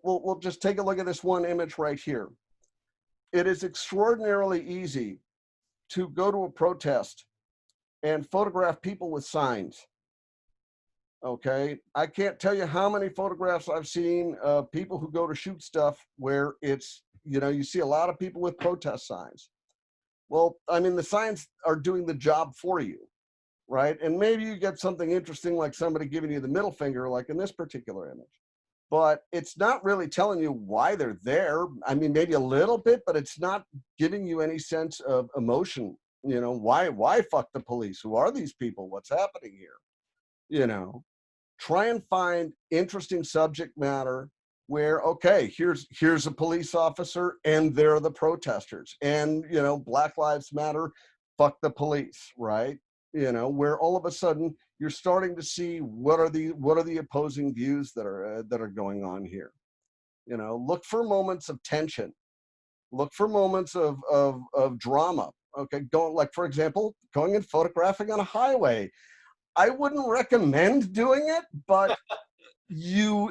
S2: we'll just take a look at this one image right here. It is extraordinarily easy to go to a protest and photograph people with signs. Okay, I can't tell you how many photographs I've seen of people who go to shoot stuff where it's, you see a lot of people with protest signs. Well, I mean, the signs are doing the job for you, right? And maybe you get something interesting, like somebody giving you the middle finger, like in this particular image. But it's not really telling you why they're there. I mean, maybe a little bit, but it's not giving you any sense of emotion. Why fuck the police? Who are these people? What's happening here? Try and find interesting subject matter where, okay, here's a police officer and they're the protesters, and Black Lives Matter, fuck the police, right? Where all of a sudden you're starting to see what are the opposing views that are going on here. Look for moments of tension, look for moments of drama. Okay, for example, going and photographing on a highway. I wouldn't recommend doing it, but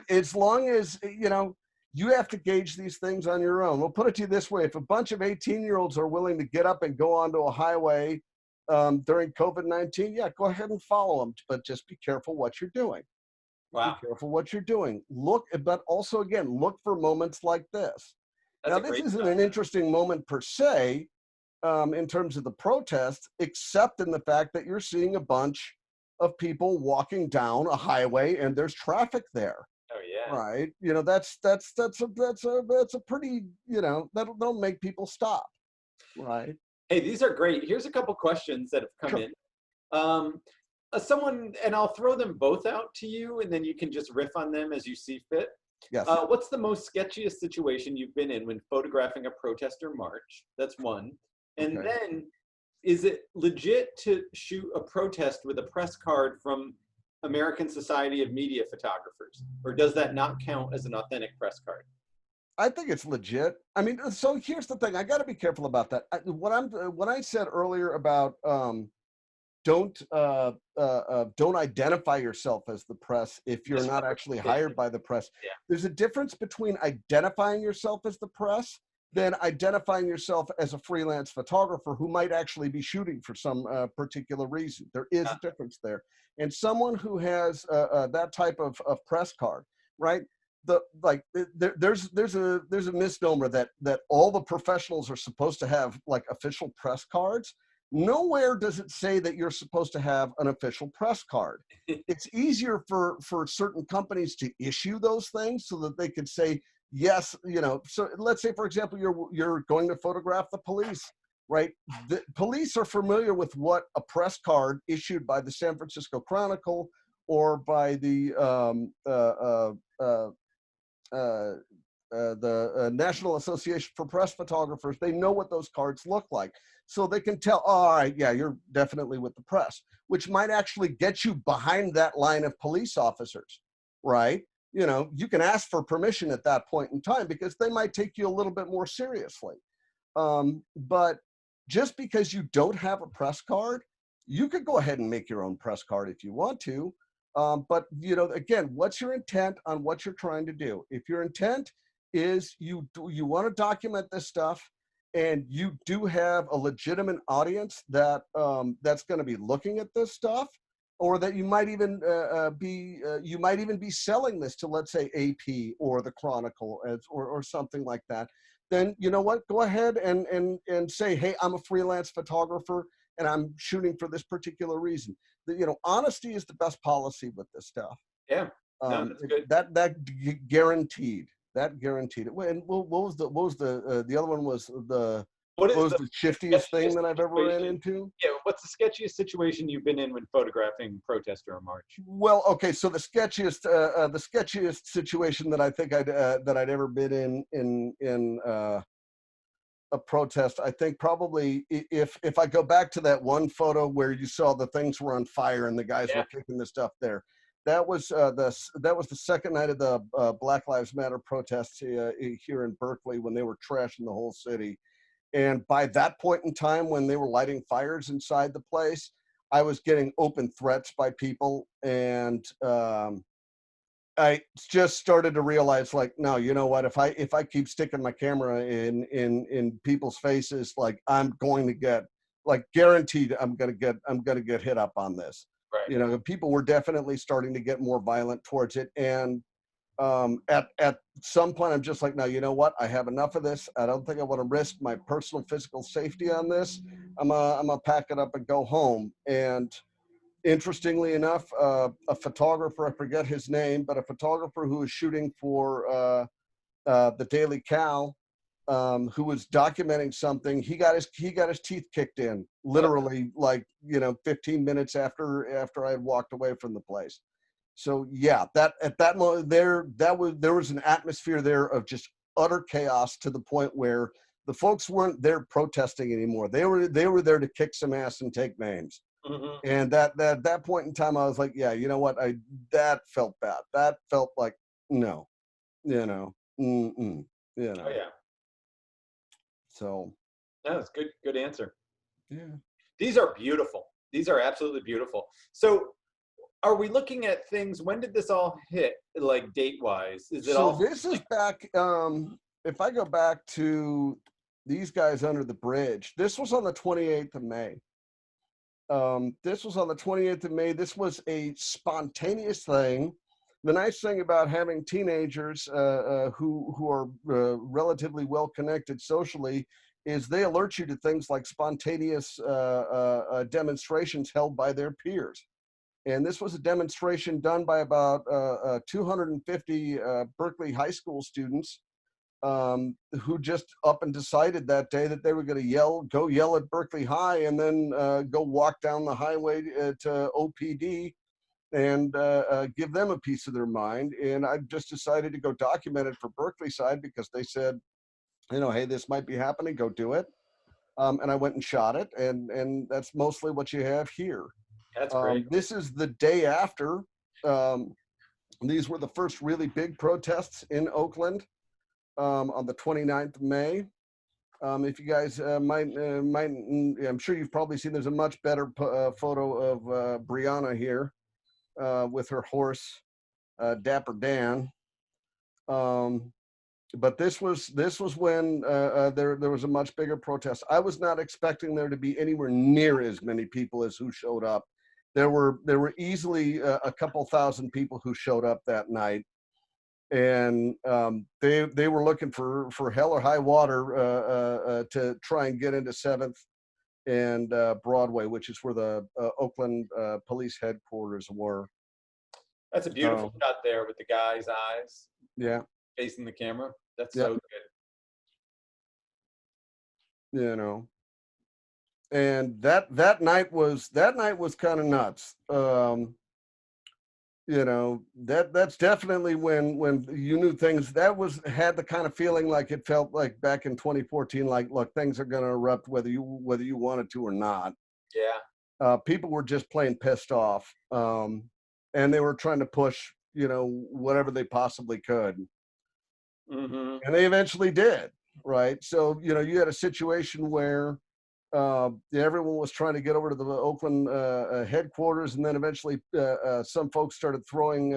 S2: as long as, you have to gauge these things on your own. We'll put it to you this way. If a bunch of 18-year-olds are willing to get up and go onto a highway during COVID-19, yeah, go ahead and follow them, but just be careful what you're doing.
S1: Wow.
S2: Be careful what you're doing. But also, again, look for moments like this. Now, this isn't an interesting moment per se in terms of the protest, except in the fact that you're seeing a bunch of people walking down a highway and there's traffic there.
S1: Oh yeah.
S2: Right. You know, that's a pretty, you know, that'll make people stop. Right.
S1: Hey, these are great. Here's a couple questions that have come
S2: Sure.
S1: in. Um, someone, and I'll throw them both out to you, and then you can just riff on them as you see fit.
S2: Yes.
S1: What's the most sketchiest situation you've been in when photographing a protest or march? That's one. And
S2: Okay.
S1: then, is it legit to shoot a protest with a press card from American Society of Media Photographers? Or does that not count as an authentic press card?
S2: I think it's legit. I mean, so here's the thing. I got to be careful about that. What I said earlier about don't identify yourself as the press if you're not actually hired by the press.
S1: Yeah.
S2: There's a difference between identifying yourself as the press than identifying yourself as a freelance photographer who might actually be shooting for some particular reason. There is a difference there. And someone who has that type of press card, right? There's a misnomer that all the professionals are supposed to have like official press cards. Nowhere does it say that you're supposed to have an official press card. It's easier for certain companies to issue those things so that they could say, yes, you know, so let's say, for example, you're going to photograph the police, right? The police are familiar with what a press card issued by the San Francisco Chronicle or by the National Association for Press Photographers. They know what those cards look like. So they can tell, oh, all right, yeah, you're definitely with the press, which might actually get you behind that line of police officers, right? You know, you can ask for permission at that point in time because they might take you a little bit more seriously. But just because you don't have a press card, you could go ahead and make your own press card if you want to. But, you know, again, what's your intent on what you're trying to do? If your intent is you want to document this stuff and you do have a legitimate audience that that's going to be looking at this stuff, or that you might even be selling this to, let's say, AP or the Chronicle or something like that, then you know what? Go ahead and say, hey, I'm a freelance photographer and I'm shooting for this particular reason. You know, honesty is the best policy with this stuff.
S1: Yeah, no, that's good.
S2: That guaranteed. That guaranteed it. And what was the other one was
S1: What
S2: was
S1: is
S2: the shiftiest thing that I've ever ran into?
S1: Yeah, what's the sketchiest situation you've been in when photographing protest or a march?
S2: Well, okay, so the sketchiest situation that I think I'd ever been in a protest, I think probably if I go back to that one photo where you saw the things were on fire and the guys were kicking the stuff there, that was the second night of the Black Lives Matter protests here in Berkeley when they were trashing the whole city. And by that point in time, when they were lighting fires inside the place, I was getting open threats by people, and I just started to realize, like, no, you know what? If I keep sticking my camera in people's faces, like, I'm going to get, like, guaranteed, I'm gonna get hit up on this.
S1: Right.
S2: You know, people were definitely starting to get more violent towards it, and at some point, I'm just like, no, you know what? I have enough of this. I don't think I want to risk my personal physical safety on this. I'm gonna pack it up and go home. And interestingly enough, a photographer, I forget his name, but a photographer who was shooting for the Daily Cal, who was documenting something, he got his teeth kicked in, literally, like, you know, 15 minutes after I had walked away from the place. So yeah, that at that moment there was an atmosphere there of just utter chaos, to the point where the folks weren't there protesting anymore. They were there to kick some ass and take names.
S1: Mm-hmm.
S2: And that point in time, I was like, yeah, you know what? That felt bad. That felt like, no, you know, you know.
S1: Oh yeah.
S2: So.
S1: No, that's good answer.
S2: Yeah.
S1: These are beautiful. These are absolutely beautiful. So, are we looking at things? When did this all hit, like date-wise? Is it
S2: so
S1: all?
S2: This is back. If I go back to these guys under the bridge, this was on the 28th of May. This was on the 28th of May. This was a spontaneous thing. The nice thing about having teenagers who are relatively well connected socially is they alert you to things like spontaneous demonstrations held by their peers. And this was a demonstration done by about 250 Berkeley high school students who just up and decided that day that they were going to go yell at Berkeley High, and then go walk down the highway to OPD and give them a piece of their mind. And I just decided to go document it for Berkeley side because they said, you know, hey, this might be happening, go do it. And I went and shot it, and that's mostly what you have here.
S1: That's great.
S2: This is the day after. These were the first really big protests in Oakland on the 29th of May. If you guys I'm sure you've probably seen, there's a much better photo of Brianna here with her horse, Dapper Dan. But this was when there was a much bigger protest. I was not expecting there to be anywhere near as many people as who showed up. There were easily a couple thousand people who showed up that night, and they were looking for hell or high water to try and get into 7th and Broadway, which is where the Oakland police headquarters were.
S1: That's a beautiful shot there with the guy's eyes.
S2: Yeah.
S1: Facing the camera. That's so good.
S2: You know, and that night was kind of nuts. You know, that's definitely when you knew things. That had the kind of feeling like it felt like back in 2014. Like, look, things are going to erupt whether you wanted to or not.
S1: Yeah.
S2: People were just plain pissed off, and they were trying to push, you know, whatever they possibly could.
S1: Mm-hmm.
S2: And they eventually did, right? So, you know, you had a situation where everyone was trying to get over to the Oakland headquarters, and then eventually some folks started throwing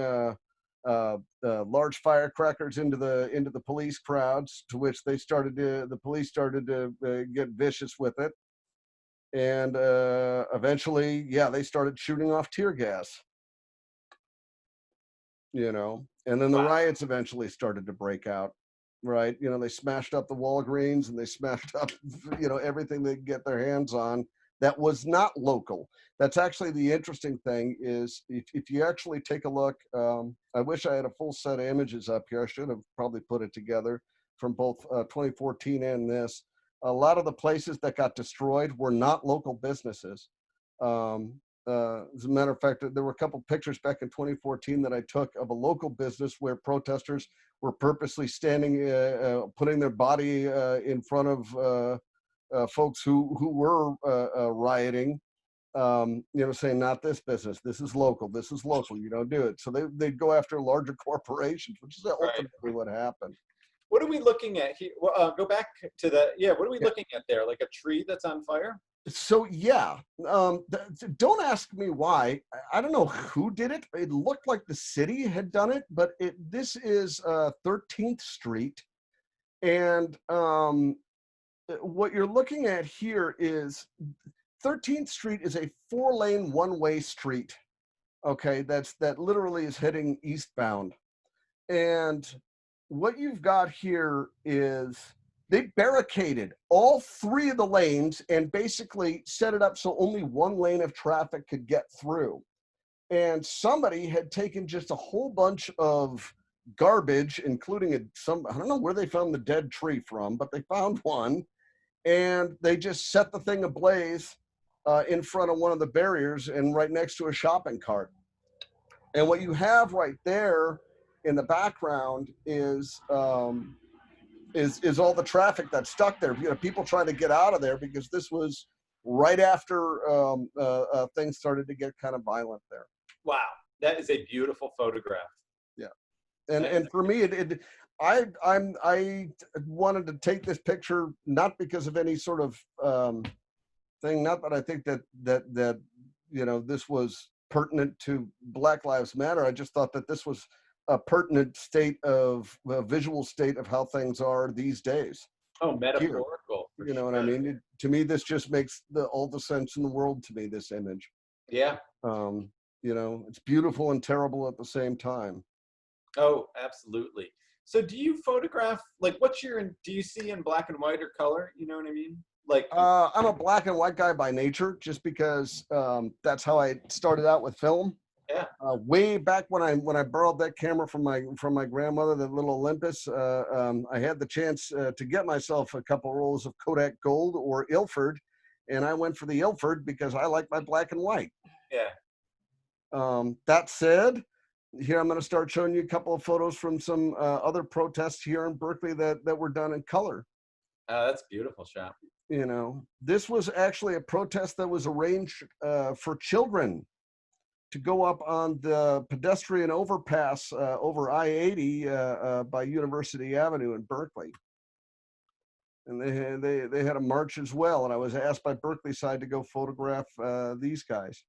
S2: large firecrackers into the police crowds, to which the police started to get vicious with it, and eventually, yeah, they started shooting off tear gas. You know, and then the riots eventually started to break out, right? You know, they smashed up the Walgreens, and they smashed up, you know, everything they could get their hands on that was not local. That's actually the interesting thing is if you actually take a look, I wish I had a full set of images up here. I should have probably put it together from both 2014 and this. A lot of the places that got destroyed were not local businesses. As a matter of fact, there were a couple pictures back in 2014 that I took of a local business where protesters were purposely standing, putting their body in front of folks who were rioting, you know, saying, not this business, this is local, you don't do it. So they'd go after larger corporations, which is ultimately what happened.
S1: What are we looking at here? Well, go back to the, what are we looking at there? Like a tree that's on fire?
S2: So yeah, don't ask me why. I don't know who did it. It looked like the city had done it, but this is 13th Street, and what you're looking at here is 13th Street is a 4-lane one-way street. Okay, that literally is heading eastbound, and what you've got here is they barricaded all 3 of the lanes and basically set it up so only 1 lane of traffic could get through. And somebody had taken just a whole bunch of garbage, including I don't know where they found the dead tree from, but they found one, and they just set the thing ablaze in front of one of the barriers and right next to a shopping cart. And what you have right there in the background is all the traffic that's stuck there. You know, people trying to get out of there because this was right after things started to get kind of violent there.
S1: Wow, that is a beautiful photograph.
S2: Yeah, and for me, I wanted to take this picture not because of any sort of thing. Not that I think that you know this was pertinent to Black Lives Matter. I just thought that this was a pertinent visual state of how things are these days.
S1: Oh, metaphorical.
S2: You know what I mean? To me, this just makes all the sense in the world to me, this image.
S1: Yeah.
S2: You know, it's beautiful and terrible at the same time.
S1: Oh, absolutely. So do you photograph, like do you see in black and white or color? You know what I mean? Like,
S2: I'm a black and white guy by nature, just because that's how I started out with film.
S1: yeah.
S2: Way back when I borrowed that camera from my grandmother, that little Olympus, I had the chance to get myself a couple rolls of Kodak Gold or Ilford, and I went for the Ilford because I like my black and white.
S1: Yeah.
S2: That said, here I'm going to start showing you a couple of photos from some other protests here in Berkeley that were done in color.
S1: That's a beautiful shot.
S2: You know, this was actually a protest that was arranged for children to go up on the pedestrian overpass over I-80 by University Avenue in Berkeley. And they had a march as well. And I was asked by Berkeley side to go photograph these guys.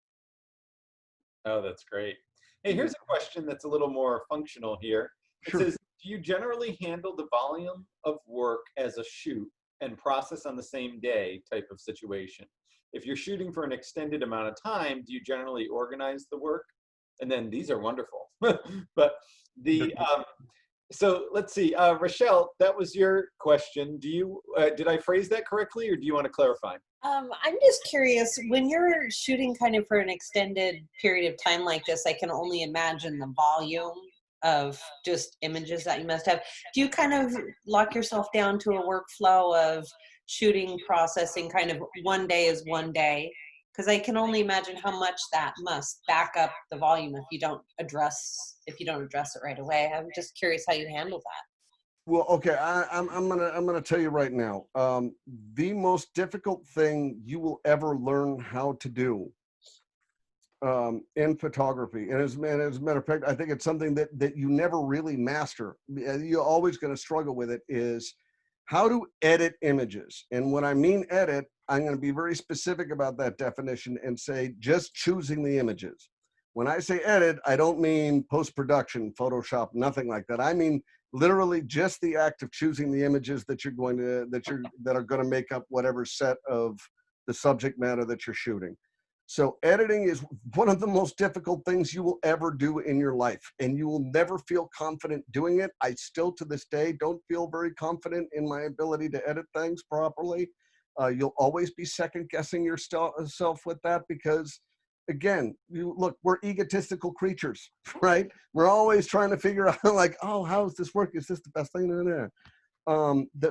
S1: Oh, that's great. Hey, here's a question that's a little more functional here. It
S2: Sure.
S1: says, do you generally handle the volume of work as a shoot and process on the same day type of situation? If you're shooting for an extended amount of time, do you generally organize the work? And then these are wonderful. But the so let's see, Rochelle, that was your question. Do you did I phrase that correctly, or do you want to clarify?
S3: I'm just curious, when you're shooting kind of for an extended period of time like this, I can only imagine the volume of just images that you must have. Do you kind of lock yourself down to a workflow of shooting, processing, kind of one day is one day? Because I can only imagine how much that must back up the volume if you don't address it right away. I'm just curious how you handle that.
S2: Well, okay, I'm gonna tell you right now. The most difficult thing you will ever learn how to do in photography, and as a matter of fact, I think it's something that you never really master. You're always going to struggle with it. Is how to edit images, and when I mean edit, I'm going to be very specific about that definition and say just choosing the images. When I say edit, I don't mean post-production, Photoshop, nothing like that. I mean literally just the act of choosing the images that are going to make up whatever set of the subject matter that you're shooting. So editing is one of the most difficult things you will ever do in your life, and you will never feel confident doing it. I still to this day don't feel very confident in my ability to edit things properly. You'll always be second guessing yourself with that because, again, we're egotistical creatures, right? We're always trying to figure out like, oh, how does this work? Is this the best thing?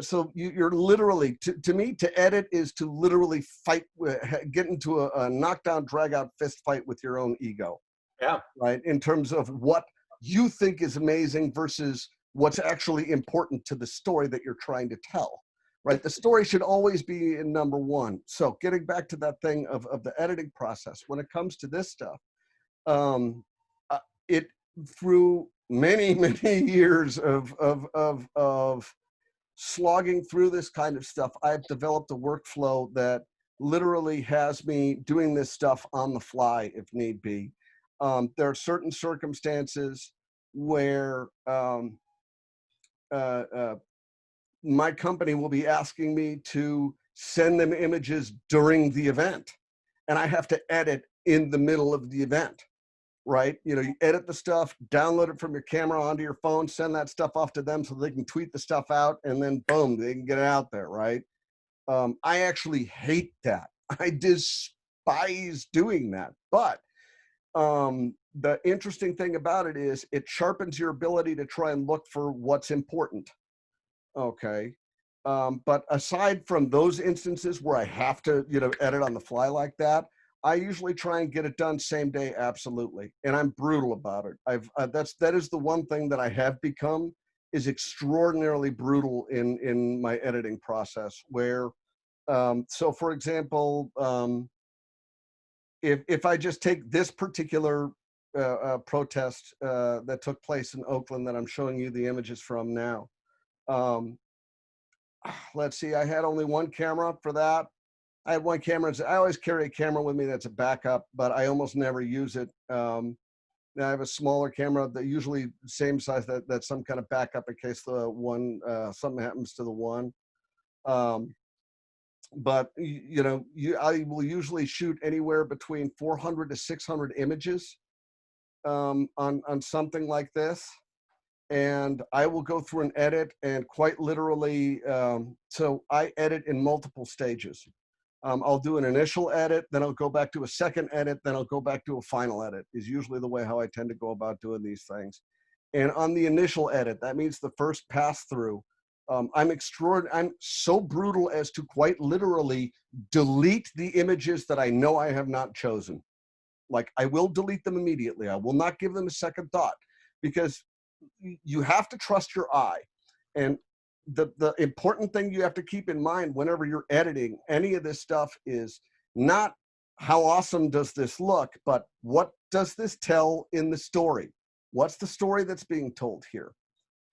S2: So you're literally, to me, to edit is to literally fight, get into a knockdown, drag out fist fight with your own ego.
S1: Yeah.
S2: Right. In terms of what you think is amazing versus what's actually important to the story that you're trying to tell. Right. The story should always be in number one. So getting back to that thing of the editing process, when it comes to this stuff, it through many years of slogging through this kind of stuff, I've developed a workflow that literally has me doing this stuff on the fly if need be. There are certain circumstances where my company will be asking me to send them images during the event, and I have to edit in the middle of the event. Right? You know, you edit the stuff, download it from your camera onto your phone, send that stuff off to them so they can tweet the stuff out, and then boom, they can get it out there, right? I actually hate that. I despise doing that. But the interesting thing about it is it sharpens your ability to try and look for what's important. Okay. But aside from those instances where I have to, edit on the fly like that, I usually try and get it done same day, absolutely. And I'm brutal about it. That is the one thing that I have become, is extraordinarily brutal in my editing process, where, so for example, if I just take this particular protest that took place in Oakland that I'm showing you the images from now, let's see, I had only one camera for that. I had one camera. I always carry a camera with me that's a backup, but I almost never use it. I have a smaller camera that usually same size that's some kind of backup in case the one something happens to the one. But I will usually shoot anywhere between 400 to 600 images on something like this. and I will go through and edit, and quite literally, so I edit in multiple stages. I'll do an initial edit, then I'll go back to a second edit, then I'll go back to a final edit, is usually the way how I tend to go about doing these things. And on the initial edit, that means the first pass through, I'm so brutal as to quite literally delete the images that I know I have not chosen. Like, I will delete them immediately. I will not give them a second thought, because you have to trust your eye. And the important thing you have to keep in mind whenever you're editing any of this stuff is not how awesome does this look, but what does this tell in the story? What's the story that's being told here,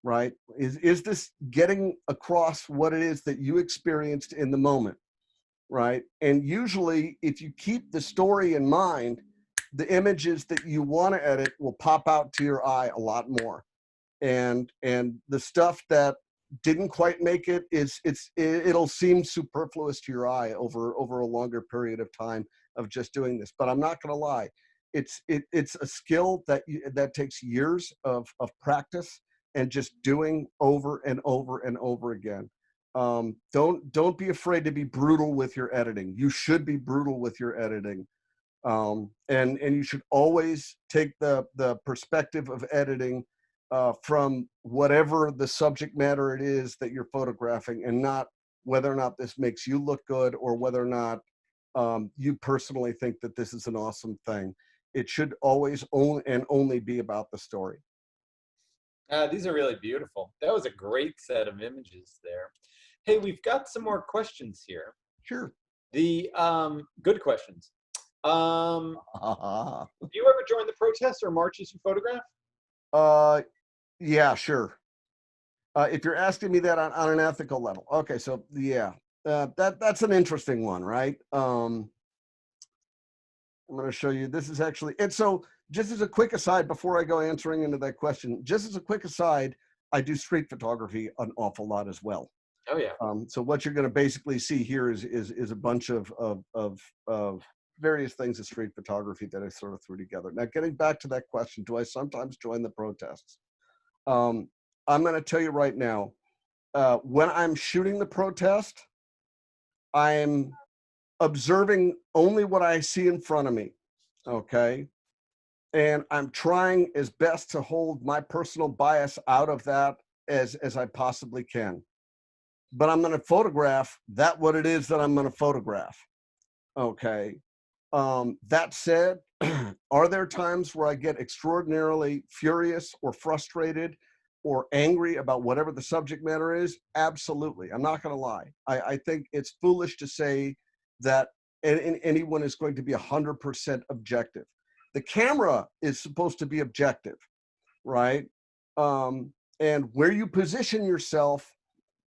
S2: right? Is this getting across what it is that you experienced in the moment, right? And usually, if you keep the story in mind, the images that you want to edit will pop out to your eye a lot more. And the stuff that didn't quite make it it'll seem superfluous to your eye over a longer period of time of just doing this. But I'm not going to lie, it's a skill that takes years of practice and just doing over and over and over again. Don't be afraid to be brutal with your editing. You should be brutal with your editing. And you should always take the perspective of editing from whatever the subject matter it is that you're photographing, and not whether or not this makes you look good or whether or not you personally think that this is an awesome thing. It should always only be about the story.
S1: These are really beautiful. That was a great set of images there. Hey, we've got some more questions here.
S2: Sure.
S1: The good questions. Do you ever join the protests or marches you photograph?
S2: Yeah, sure. If you're asking me that on an ethical level. Okay, so yeah, that's an interesting one, right? I'm going to show you, this is actually, and so just as a quick aside, before I go answering into that question, just as a quick aside, I do street photography an awful lot as well.
S1: Oh yeah.
S2: So what you're going to basically see here is a bunch of various things of street photography that I sort of threw together. Now, getting back to that question, do I sometimes join the protests? I'm going to tell you right now, when I'm shooting the protest, I'm observing only what I see in front of me, okay? And I'm trying as best to hold my personal bias out of that as I possibly can. But I'm going to photograph what it is that I'm going to photograph, okay? That said, are there times where I get extraordinarily furious or frustrated or angry about whatever the subject matter is? Absolutely. I'm not going to lie. I think it's foolish to say that anyone is going to be 100% objective. The camera is supposed to be objective, right? And where you position yourself,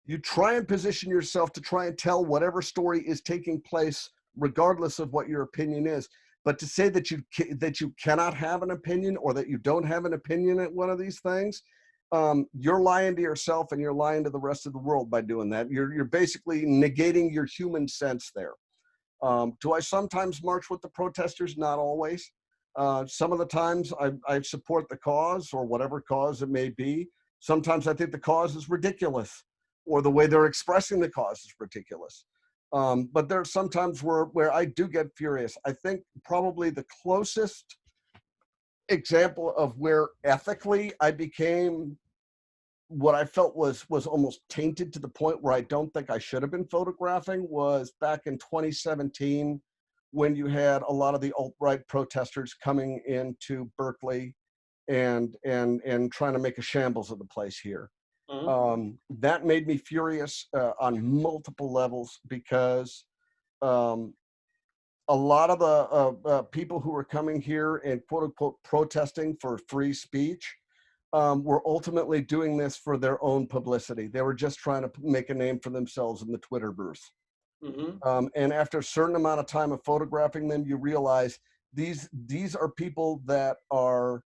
S2: you try and position yourself to try and tell whatever story is taking place, regardless of what your opinion is. But to say that you cannot have an opinion, or that you don't have an opinion at one of these things, you're lying to yourself and you're lying to the rest of the world by doing that. You're basically negating your human sense there. Do I sometimes march with the protesters? Not always. Some of the times I support the cause, or whatever cause it may be. Sometimes I think the cause is ridiculous, or the way they're expressing the cause is ridiculous. But there are some times where I do get furious. I think probably the closest example of where ethically I became what I felt was almost tainted to the point where I don't think I should have been photographing was back in 2017, when you had a lot of the alt-right protesters coming into Berkeley and trying to make a shambles of the place here.
S1: Mm-hmm.
S2: That made me furious on multiple levels, because a lot of the people who were coming here and quote unquote protesting for free speech were ultimately doing this for their own publicity. They were just trying to make a name for themselves in the Twitterverse.
S1: Mm-hmm.
S2: And after a certain amount of time of photographing them, you realize these are people that are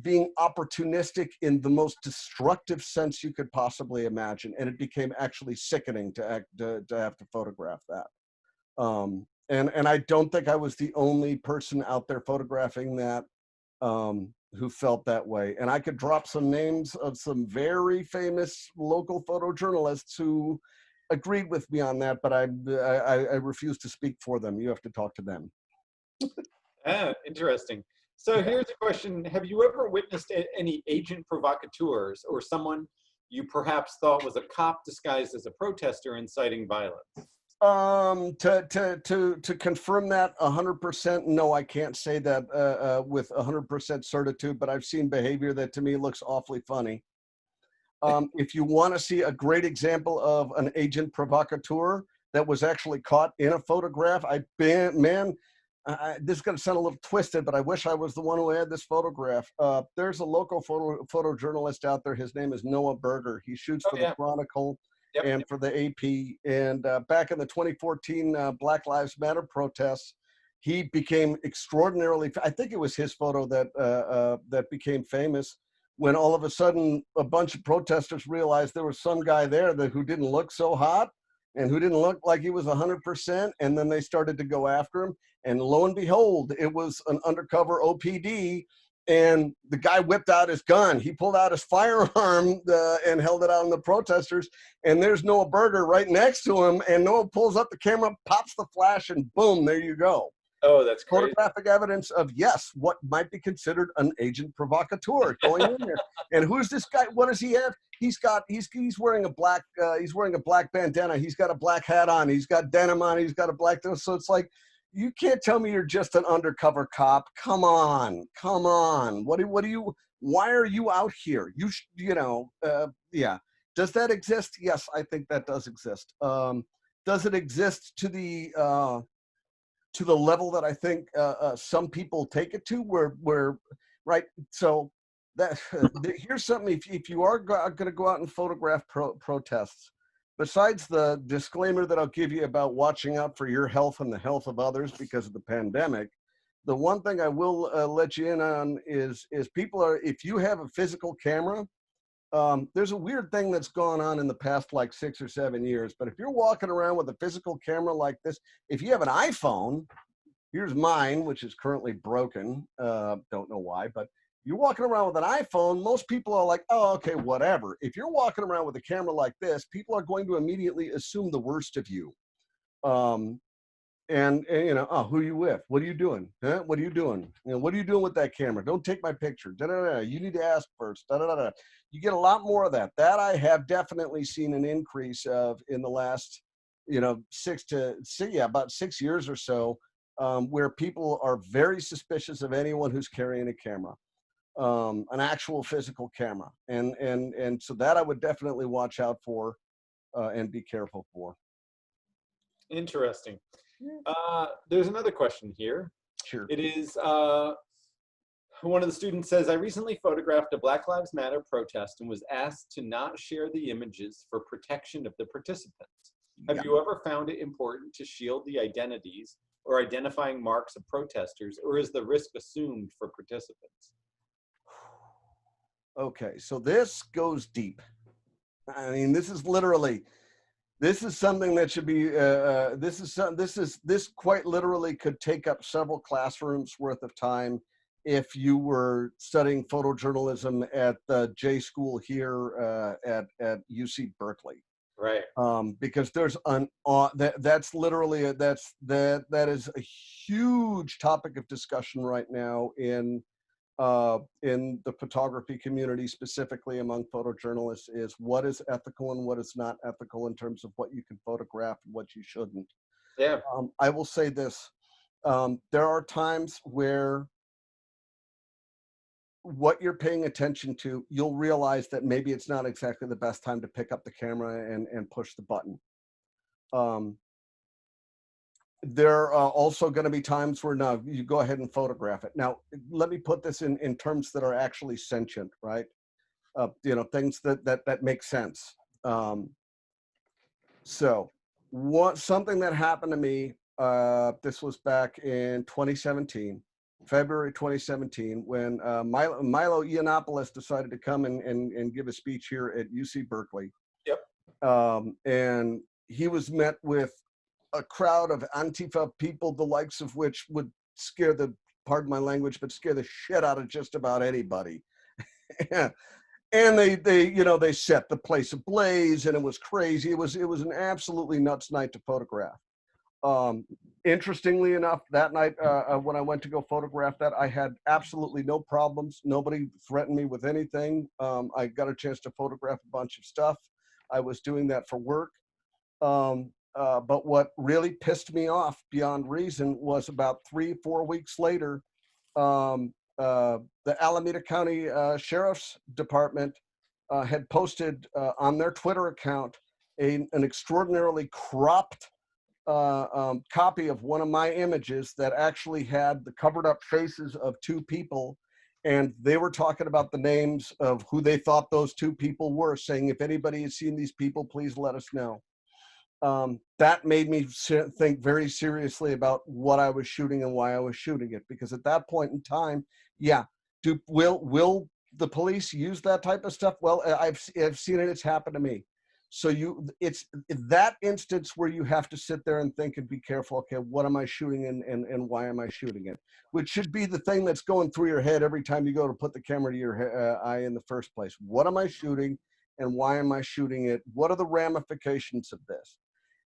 S2: being opportunistic in the most destructive sense you could possibly imagine. And it became actually sickening to have to photograph that. And I don't think I was the only person out there photographing that. who felt that way. And I could drop some names of some very famous local photojournalists who agreed with me on that, but I refuse to speak for them. You have to talk to them.
S1: Interesting. So here's a question. Have you ever witnessed any agent provocateurs or someone you perhaps thought was a cop disguised as a protester inciting violence?
S2: To confirm that 100%, no, I can't say that with 100% certitude, but I've seen behavior that to me looks awfully funny. If you want to see a great example of an agent provocateur that was actually caught in a photograph, this is going to sound a little twisted, but I wish I was the one who had this photograph. There's a local photojournalist out there. His name is Noah Berger. He shoots for the Chronicle and for the AP. And back in the 2014 Black Lives Matter protests, he became extraordinarily, I think it was his photo that became famous, when all of a sudden a bunch of protesters realized there was some guy there who didn't look so hot and who didn't look like he was 100%, and then they started to go after him. And lo and behold, it was an undercover OPD, and the guy whipped out his gun. He pulled out his firearm and held it out on the protesters, and there's Noah Berger right next to him, and Noah pulls up the camera, pops the flash, and boom, there you go.
S1: Oh, that's crazy.
S2: Photographic evidence of, yes, what might be considered an agent provocateur going in there. And who's this guy? What does he have? He's wearing a black bandana. He's got a black hat on. He's got denim on. He's got a black. So it's like, you can't tell me you're just an undercover cop. Come on. Why are you out here? Yeah. Does that exist? Yes, I think that does exist. Does it exist to the level that I think some people take it to, where right? So that here's something. If you are going to go out and photograph protests, besides the disclaimer that I'll give you about watching out for your health and the health of others because of the pandemic, the one thing I will let you in on is if you have a physical camera, there's a weird thing that's gone on in the past like 6 or 7 years, but if you're walking around with a physical camera like this, if you have an iPhone, here's mine, which is currently broken, don't know why, but you're walking around with an iPhone, most people are like, oh, okay, whatever. If you're walking around with a camera like this, people are going to immediately assume the worst of you. And oh, who are you with? What are you doing? Huh? What are you doing? What are you doing with that camera? Don't take my picture. Da-da-da. You need to ask first. Da-da-da-da. You get a lot more of that. That I have definitely seen an increase of in the last, about 6 years or so, where people are very suspicious of anyone who's carrying a camera, an actual physical camera, and so that I would definitely watch out for and be careful for.
S1: Interesting. There's another question here.
S2: Sure.
S1: It is one of the students says, I recently photographed a Black Lives Matter protest and was asked to not share the images for protection of the participants. Have you ever found it important to shield the identities or identifying marks of protesters, or is the risk assumed for participants?
S2: Okay, so this goes deep. I mean, this is something that should be, this quite literally could take up several classrooms worth of time if you were studying photojournalism at the J School here at UC Berkeley.
S1: Right.
S2: Because there's that is a huge topic of discussion right now in the photography community, specifically among photojournalists, is what is ethical and what is not ethical in terms of what you can photograph and what you shouldn't.
S1: Yeah.
S2: I will say this. There are times where what you're paying attention to, you'll realize that maybe it's not exactly the best time to pick up the camera and push the button. There are also going to be times where no, you go ahead and photograph it. Now, let me put this in terms that are actually sentient, right? Things that make sense. So something that happened to me, this was back in 2017, February 2017, when Milo Yiannopoulos decided to come and give a speech here at UC Berkeley.
S1: Yep.
S2: And he was met with a crowd of Antifa people, the likes of which would scare the pardon my language, but scare the shit out of just about anybody. And they set the place ablaze, and it was crazy. It was an absolutely nuts night to photograph. Interestingly enough, that night when I went to go photograph that, I had absolutely no problems. Nobody threatened me with anything. I got a chance to photograph a bunch of stuff. I was doing that for work. But what really pissed me off beyond reason was about 3-4 weeks later, the Alameda County Sheriff's Department had posted on their Twitter account an extraordinarily cropped copy of one of my images that actually had the covered up faces of 2 people. And they were talking about the names of who they thought those 2 people were, saying, if anybody has seen these people, please let us know. That made me think very seriously about what I was shooting and why I was shooting it. Because at that point in time, yeah, will the police use that type of stuff? Well, I've seen it. It's happened to me. So it's that instance where you have to sit there and think and be careful. Okay, what am I shooting and why am I shooting it? Which should be the thing that's going through your head every time you go to put the camera to your eye in the first place. What am I shooting and why am I shooting it? What are the ramifications of this?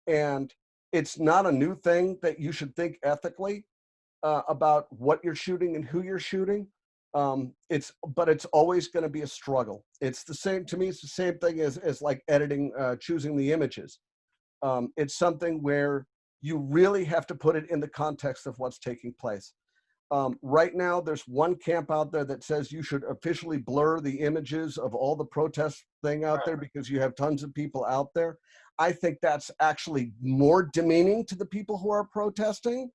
S2: And it's not a new thing that you should think ethically about what you're shooting and who you're shooting. But it's always going to be a struggle. It's the same, to me, it's the same thing as like editing, choosing the images. It's something where you really have to put it in the context of what's taking place. Right now, there's one camp out there that says you should officially blur the images of all the protest thing out there because you have tons of people out there. I think that's actually more demeaning to the people who are protesting,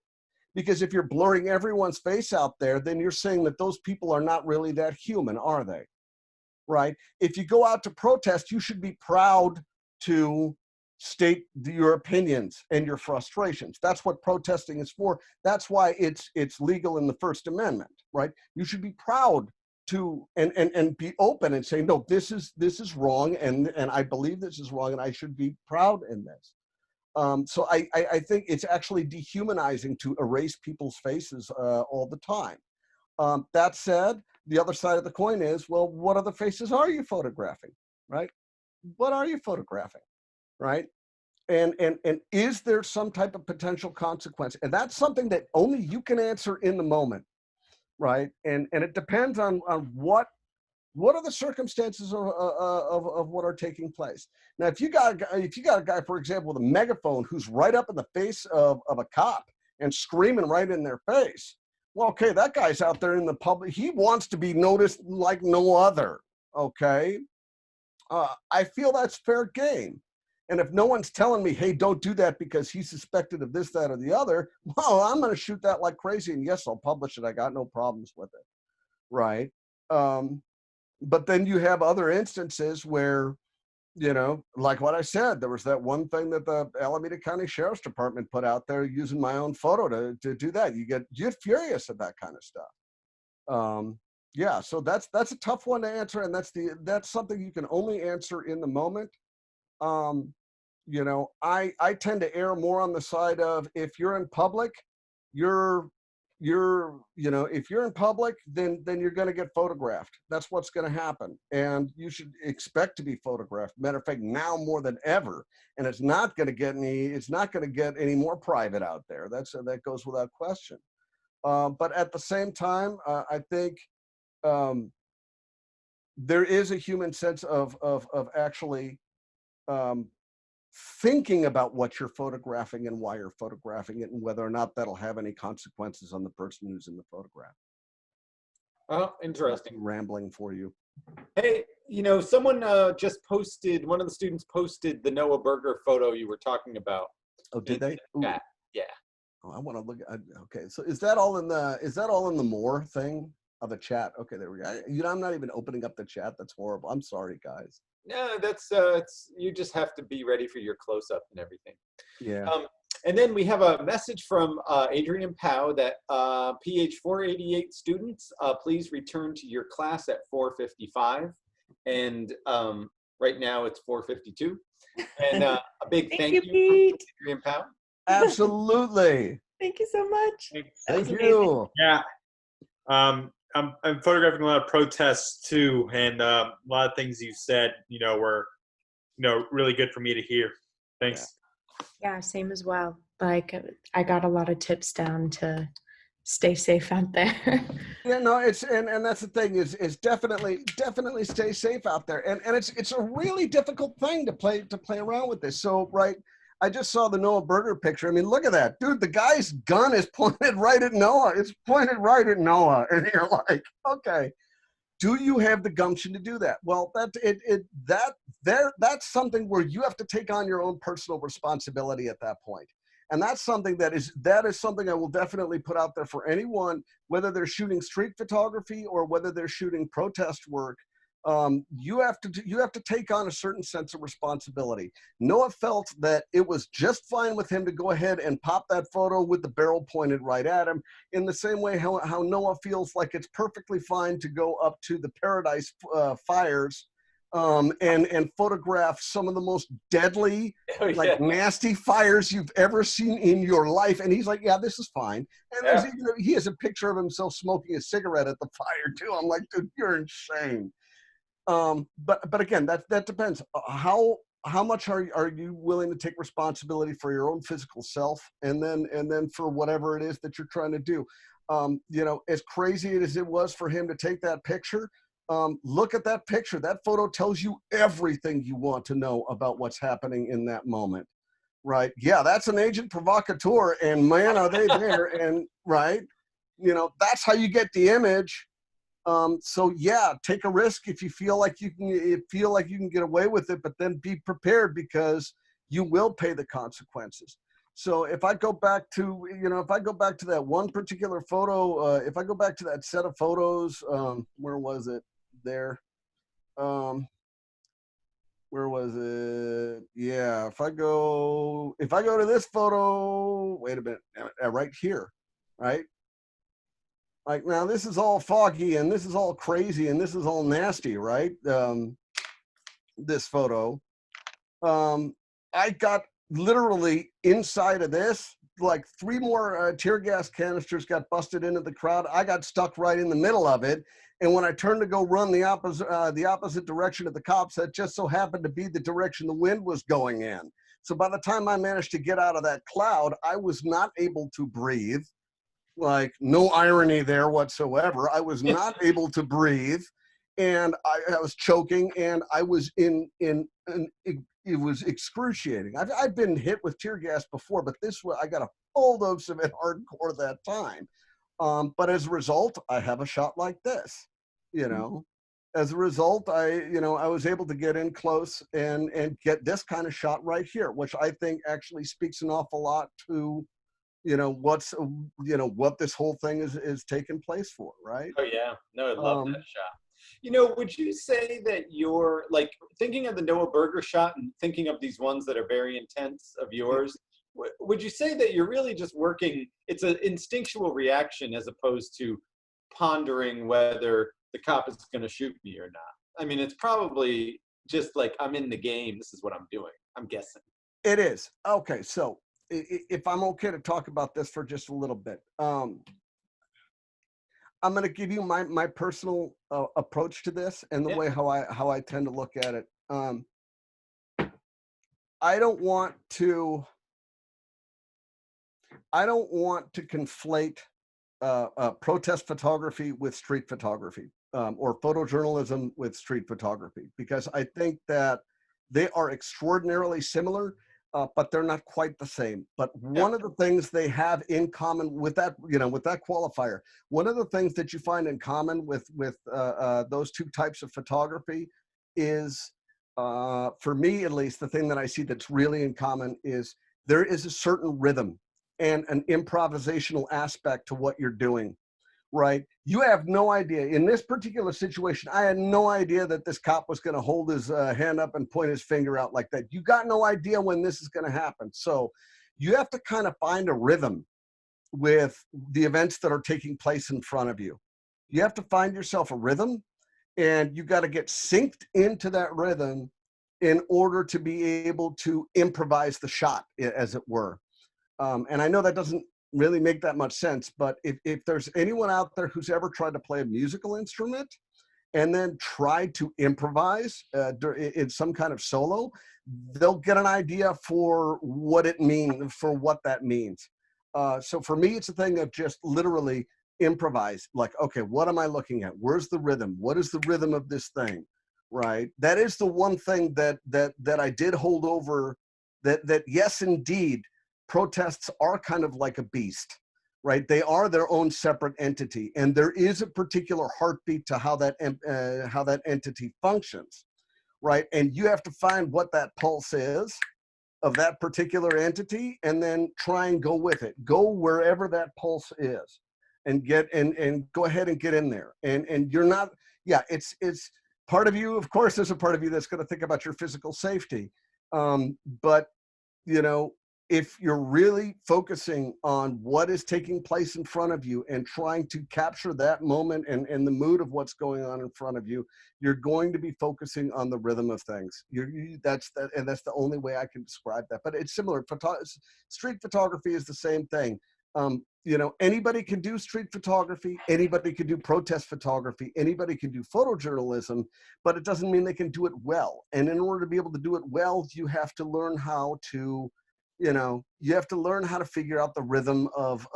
S2: because if you're blurring everyone's face out there, then you're saying that those people are not really that human, are they? Right? If you go out to protest, you should be proud to state your opinions and your frustrations. That's what protesting is for. That's why it's legal in the First Amendment, right? You should be proud to and be open and say, no, this is wrong, and I believe this is wrong, and I should be proud in this. So I think it's actually dehumanizing to erase people's faces all the time. That said, the other side of the coin is, well, what other faces are you photographing, right? What are you photographing, right? And is there some type of potential consequence? And that's something that only you can answer in the moment, right? And it depends on what are the circumstances of what are taking place. Now, if you got a guy, for example, with a megaphone who's right up in the face of a cop and screaming right in their face, well, okay, that guy's out there in the public. He wants to be noticed like no other, okay? I feel that's fair game. And if no one's telling me, hey, don't do that because he's suspected of this, that, or the other, well, I'm going to shoot that like crazy. And yes, I'll publish it. I got no problems with it, right? But then you have other instances where, you know, like what I said, there was that one thing that the Alameda County Sheriff's Department put out there using my own photo to do that. You get furious at that kind of stuff. Yeah, so that's a tough one to answer, and that's something you can only answer in the moment. You know, I tend to err more on the side of, if you're in public, if you're in public, then you're going to get photographed. That's what's going to happen, and you should expect to be photographed. Matter of fact, now more than ever, and it's not going to get any more private out there. That goes without question. But at the same time, I think there is a human sense of actually thinking about what you're photographing and why you're photographing it, and whether or not that'll have any consequences on the person who's in the photograph.
S1: Oh, interesting.
S2: Rambling for you.
S1: Hey, you know, someone just posted, one of the students posted the Noah Burger photo you were talking about.
S2: Oh, did they?
S1: Yeah.
S2: Oh, I want to look at, okay. So is that all in the more thing of the chat? Okay, there we go. You know, I'm not even opening up the chat. That's horrible. I'm sorry, guys.
S1: No, that's you just have to be ready for your close-up and everything.
S2: Yeah.
S1: And then we have a message from Adrian Powell that PH 488 students, please return to your class at 4:55. And right now it's 4:52. And a big thank you,
S3: Pete.
S1: Adrian Powell.
S2: Absolutely.
S3: Thank you so much.
S2: Thank you.
S1: Yeah.
S4: I'm photographing a lot of protests too, and a lot of things you said, were, really good for me to hear. Thanks.
S5: Yeah, same as well. Like, I got a lot of tips down to stay safe out there.
S2: Yeah, no, it's and that's the thing is definitely stay safe out there, and it's a really difficult thing to play around with this. So right, I just saw the Noah Berger picture. I mean, look at that, dude. The guy's gun is pointed right at Noah. It's pointed right at Noah, and you're like, okay, do you have the gumption to do that? Well, that's something where you have to take on your own personal responsibility at that point. And that's something that is something I will definitely put out there for anyone, whether they're shooting street photography or whether they're shooting protest work. You have to take on a certain sense of responsibility. Noah felt that it was just fine with him to go ahead and pop that photo with the barrel pointed right at him, in the same way how Noah feels like it's perfectly fine to go up to the Paradise fires and photograph some of the most deadly, nasty fires you've ever seen in your life. And he's like, yeah, this is fine. And there's even, he has a picture of himself smoking a cigarette at the fire too. I'm like, dude, you're insane. But again, that depends. How much are you willing to take responsibility for your own physical self, and then for whatever it is that you're trying to do. As crazy as it was for him to take that picture, look at that picture. That photo tells you everything you want to know about what's happening in that moment, right? Yeah, that's an agent provocateur, and man, are they there? And right, that's how you get the image. So yeah, take a risk if you feel like you can get away with it, but then be prepared because you will pay the consequences. So if I go back to, that one particular photo, if I go back to that set of photos, where was it there? Where was it? Yeah, if I go to this photo, wait a minute, right here, right? Like, now this is all foggy and this is all crazy and this is all nasty, right? This photo. I got literally inside of this, like 3 more tear gas canisters got busted into the crowd. I got stuck right in the middle of it. And when I turned to go run the opposite direction of the cops, that just so happened to be the direction the wind was going in. So by the time I managed to get out of that cloud, I was not able to breathe. Like, no irony there whatsoever. I was not able to breathe, and I was choking, and I was it was excruciating. I've been hit with tear gas before, but I got a full dose of it hardcore that time. But as a result, I have a shot like this, As a result, I was able to get in close and get this kind of shot right here, which I think actually speaks an awful lot to what this whole thing is taking place for, right?
S1: Oh yeah, no, I love that shot. Would you say that you're like thinking of the Noah Berger shot and thinking of these ones that are very intense of yours? Would you say that you're really just working? It's an instinctual reaction as opposed to pondering whether the cop is going to shoot me or not. I mean, it's probably just like, I'm in the game. This is what I'm doing. I'm guessing.
S2: It is. Okay, so if I'm okay to talk about this for just a little bit, I'm going to give you my personal approach to this and the way how I tend to look at it. I don't want to conflate protest photography with street photography, or photojournalism with street photography, because I think that they are extraordinarily similar. But they're not quite the same. But one of the things they have in common with that, with that qualifier, one of the things that you find in common with those two types of photography is, for me at least, the thing that I see that's really in common is there is a certain rhythm and an improvisational aspect to what you're doing. Right? You have no idea. In this particular situation, I had no idea that this cop was going to hold his hand up and point his finger out like that. You got no idea when this is going to happen. So you have to kind of find a rhythm with the events that are taking place in front of you. You have to find yourself a rhythm, and you got to get synced into that rhythm in order to be able to improvise the shot, as it were. And I know that doesn't really make that much sense. But if there's anyone out there who's ever tried to play a musical instrument and then tried to improvise in some kind of solo, they'll get an idea for what that means. So for me, it's a thing of just literally improvise. Like, okay, what am I looking at? Where's the rhythm? What is the rhythm of this thing? Right. That is the one thing that I did hold over. That yes, indeed, protests are kind of like a beast. Right, they are their own separate entity, and there is a particular heartbeat to how that entity functions, right? And you have to find what that pulse is of that particular entity, and then try and go with it. Go wherever that pulse is, and go ahead and get in there. And you're not, yeah, it's part of you. Of course, there's a part of you that's going to think about your physical safety, but you know, if you're really focusing on what is taking place in front of you and trying to capture that moment and the mood of what's going on in front of you, you're going to be focusing on the rhythm of things. That's the only way I can describe that. But it's similar. Street photography is the same thing. You know, anybody can do street photography, anybody can do protest photography, anybody can do photojournalism, but it doesn't mean they can do it well. And in order to be able to do it well, you have to learn how to, you know, you have to learn how to figure out the rhythm of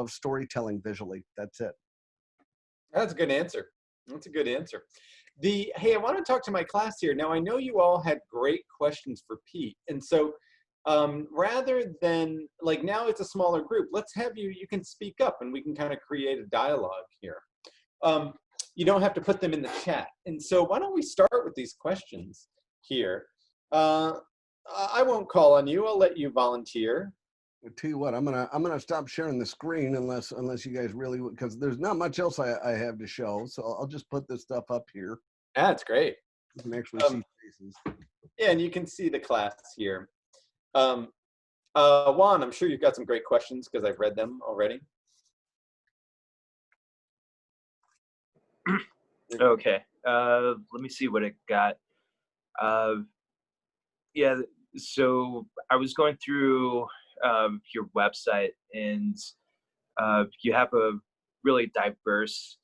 S2: storytelling visually. That's it.
S1: That's a good answer. That's a good answer. Hey, I want to talk to my class here. Now, I know you all had great questions for Pete. And so rather than, like, now it's a smaller group, let's have you can speak up and we can kind of create a dialogue here. You don't have to put them in the chat. And so why don't we start with these questions here? I won't call on you. I'll let you volunteer.
S2: I'll tell you what, I'm gonna stop sharing the screen unless you guys really, because there's not much else I have to show. So I'll just put this stuff up here.
S1: That's great.
S2: You can actually see faces.
S1: Yeah, and you can see the class here. Juan, I'm sure you've got some great questions because I've read them already.
S6: Okay, let me see what it got. Yeah, so I was going through your website, and you have a really diverse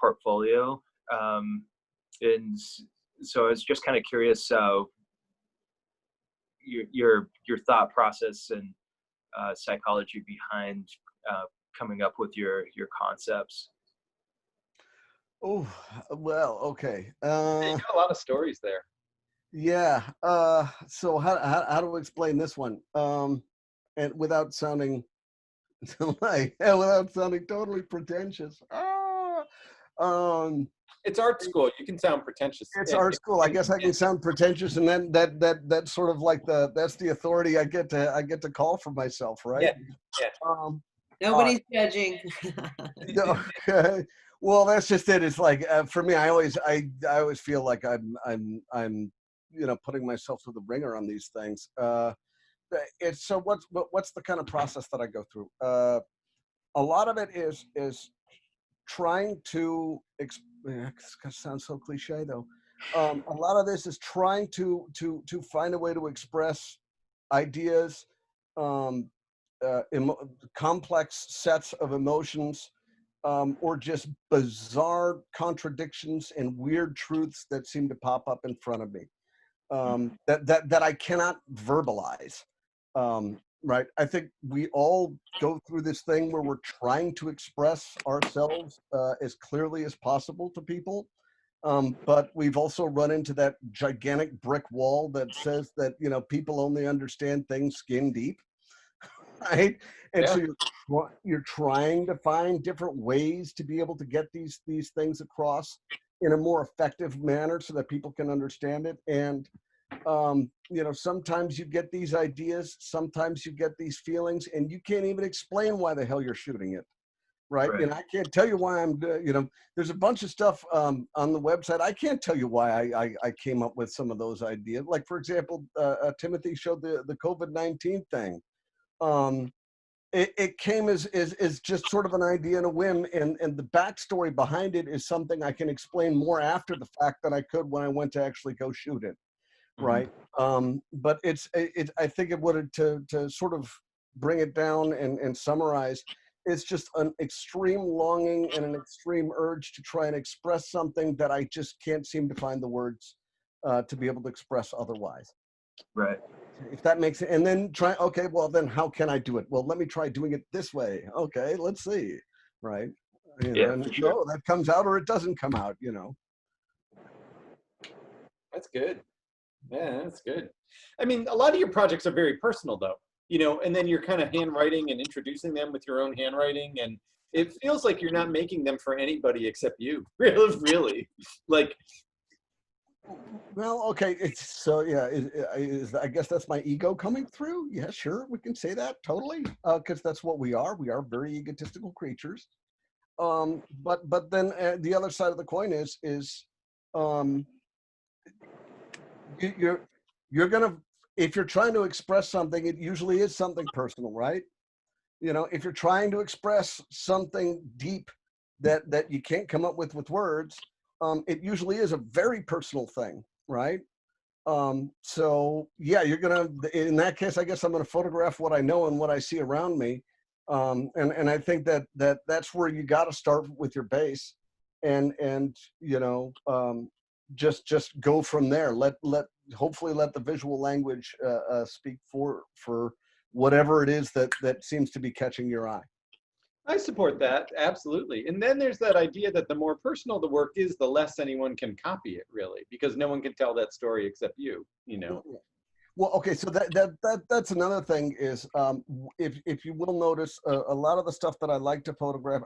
S6: portfolio, and so I was just kind of curious your thought process and psychology behind coming up with your concepts.
S2: Oh, well, okay.
S1: You got a lot of stories there.
S2: Yeah. So how do we explain this one? And without sounding without sounding totally pretentious.
S1: It's art school. You can sound pretentious.
S2: It's art school. I guess I can sound pretentious, and then that's sort of like that's the authority I get to call for myself, right?
S1: Yeah.
S3: Nobody's judging.
S2: Okay. Well, that's just it. It's like for me, I always feel like I'm you know, putting myself through the ringer on these things. It's so what's the kind of process that I go through? A lot of it is trying to. It's gonna sound so cliche though. A lot of this is trying to find a way to express ideas, complex sets of emotions, or just bizarre contradictions and weird truths that seem to pop up in front of me. That I cannot verbalize, right? I think we all go through this thing where we're trying to express ourselves as clearly as possible to people, but we've also run into that gigantic brick wall that says that, you know, people only understand things skin deep, right? And
S1: Yeah.
S2: so you're trying to find different ways to be able to get these things across in a more effective manner so that people can understand it. And you know, sometimes you get these ideas, sometimes you get these feelings, and you can't even explain why the hell you're shooting it, right? And I can't tell you why you know, there's a bunch of stuff on the website. I can't tell you why I came up with some of those ideas. Like, for example, Timothy showed the COVID-19 thing. It came as just sort of an idea and a whim, and the backstory behind it is something I can explain more after the fact than I could when I went to actually go shoot it, right? But I think it would to sort of bring it down and summarize, it's just an extreme longing and an extreme urge to try and express something that I just can't seem to find the words to be able to express otherwise.
S6: Right.
S2: If that makes it, and then try, okay, well then how can I do it? Well, let me try doing it this way. Okay, let's see, right? You know,
S6: Yeah,
S2: and
S6: for sure.
S2: no, that comes out or it doesn't come out, you know.
S1: That's good. Yeah, that's good. I mean, a lot of your projects are very personal though, you know, and then you're kind of handwriting and introducing them with your own handwriting, and it feels like you're not making them for anybody except you. Really. Like,
S2: Well, okay, it's so yeah. I guess that's my ego coming through. Yeah, sure, we can say that totally, because that's what we are. We are very egotistical creatures. But then the other side of the coin is, um, you're gonna, if you're trying to express something, it usually is something personal, right? You know, if you're trying to express something deep that you can't come up with words, it usually is a very personal thing, right? So yeah, you're gonna, in that case, I guess I'm gonna photograph what I know and what I see around me. And I think that's where you got to start with your base, and you know, just go from there. Hopefully let the visual language speak for whatever it is that seems to be catching your eye.
S1: I support that, absolutely. And then there's that idea that the more personal the work is, the less anyone can copy it, really, because no one can tell that story except you, you know.
S2: Well, okay, so that's another thing is, if you will notice, a lot of the stuff that I like to photograph,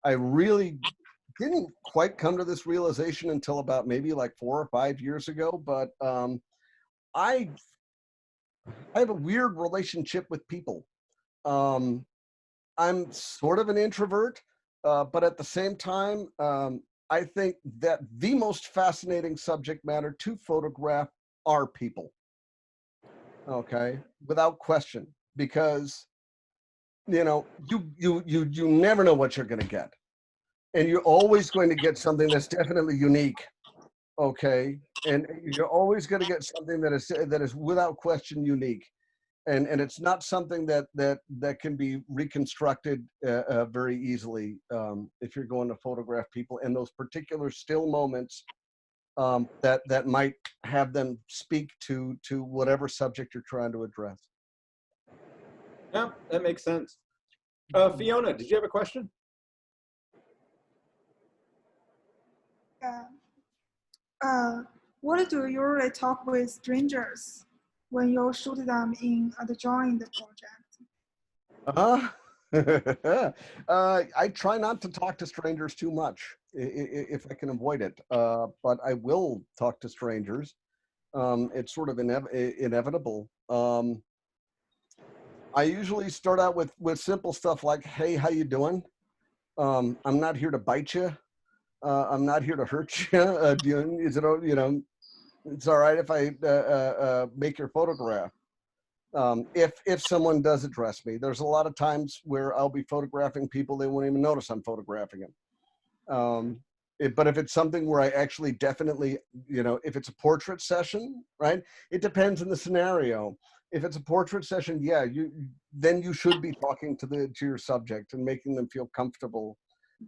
S2: I really didn't quite come to this realization until about maybe like 4 or 5 years ago, but I have a weird relationship with people. I'm sort of an introvert, but at the same time, I think that the most fascinating subject matter to photograph are people. Okay, without question, because you know you never know what you're going to get, and you're always going to get something that's definitely unique. Okay, and you're always going to get something that is without question unique. And it's not something that can be reconstructed very easily if you're going to photograph people in those particular still moments that might have them speak to whatever subject you're trying to address.
S1: Yeah, that makes sense. Fiona, did you have a question?
S7: What do you usually talk with strangers when you shoot them in the joint project?
S2: I try not to talk to strangers too much if I can avoid it, but I will talk to strangers. It's sort of inevitable. I usually start out with simple stuff like, "Hey, how you doing? I'm not here to bite you. I'm not here to hurt you. Is it, you know, it's all right if I make your photograph." If someone does address me, there's a lot of times where I'll be photographing people, they won't even notice I'm photographing them. But if it's something where I actually definitely, you know, if it's a portrait session, right? It depends on the scenario. If it's a portrait session, yeah, then you should be talking to your subject and making them feel comfortable.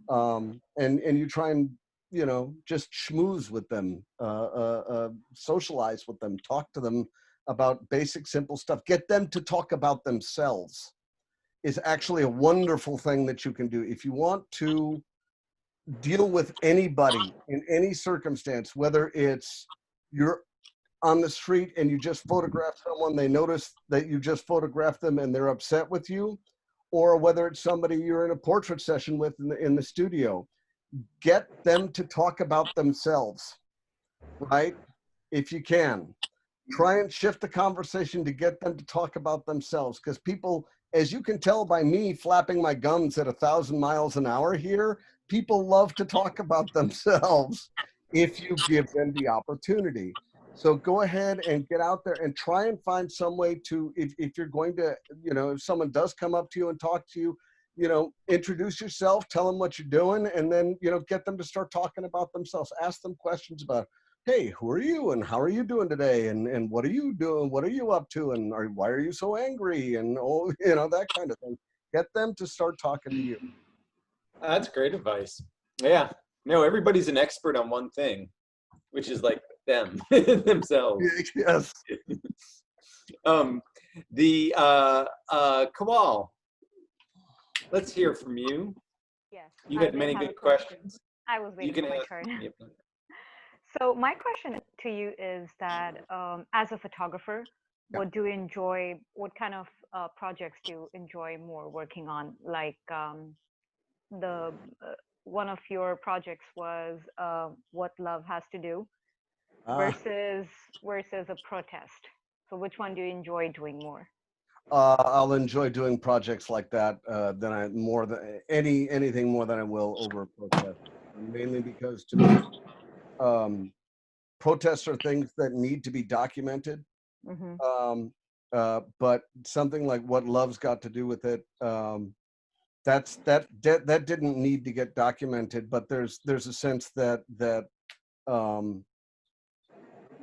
S2: And you try and, you know, just schmooze with them, socialize with them, talk to them about basic, simple stuff. Get them to talk about themselves is actually a wonderful thing that you can do. If you want to deal with anybody in any circumstance, whether it's you're on the street and you just photograph someone, they notice that you just photographed them and they're upset with you, or whether it's somebody you're in a portrait session with in the studio, get them to talk about themselves, right? If you can. Try and shift the conversation to get them to talk about themselves, because people, as you can tell by me flapping my gums at 1,000 miles an hour here, people love to talk about themselves if you give them the opportunity. So go ahead and get out there and try and find some way to, if you're going to, you know, if someone does come up to you and talk to you, you know, introduce yourself, tell them what you're doing, and then, you know, get them to start talking about themselves. Ask them questions about hey, who are you and how are you doing today? And what are you doing? What are you up to? And why are you so angry? And, oh, you know, that kind of thing. Get them to start talking to you.
S1: That's great advice. Yeah. No, everybody's an expert on one thing, which is like them themselves.
S2: Yes.
S1: Kawal, let's hear from you.
S8: Yes.
S1: You
S8: I
S1: had
S8: did
S1: many
S8: have a
S1: good
S8: question.
S1: questions.
S8: I was
S1: You
S8: waiting
S1: can
S8: for my
S1: ask.
S8: turn.
S1: Yep.
S8: So my question to you is that as a photographer,
S2: Yeah.
S8: what do you enjoy? What kind of projects do you enjoy more working on? Like the one of your projects was what love has to do versus a protest. So which one do you enjoy doing more?
S2: I'll enjoy doing projects like that anything more than I will over a protest. Mainly because to me, protests are things that need to be documented.
S8: Mm-hmm.
S2: But something like what love's got to do with it, that didn't need to get documented. But there's a sense that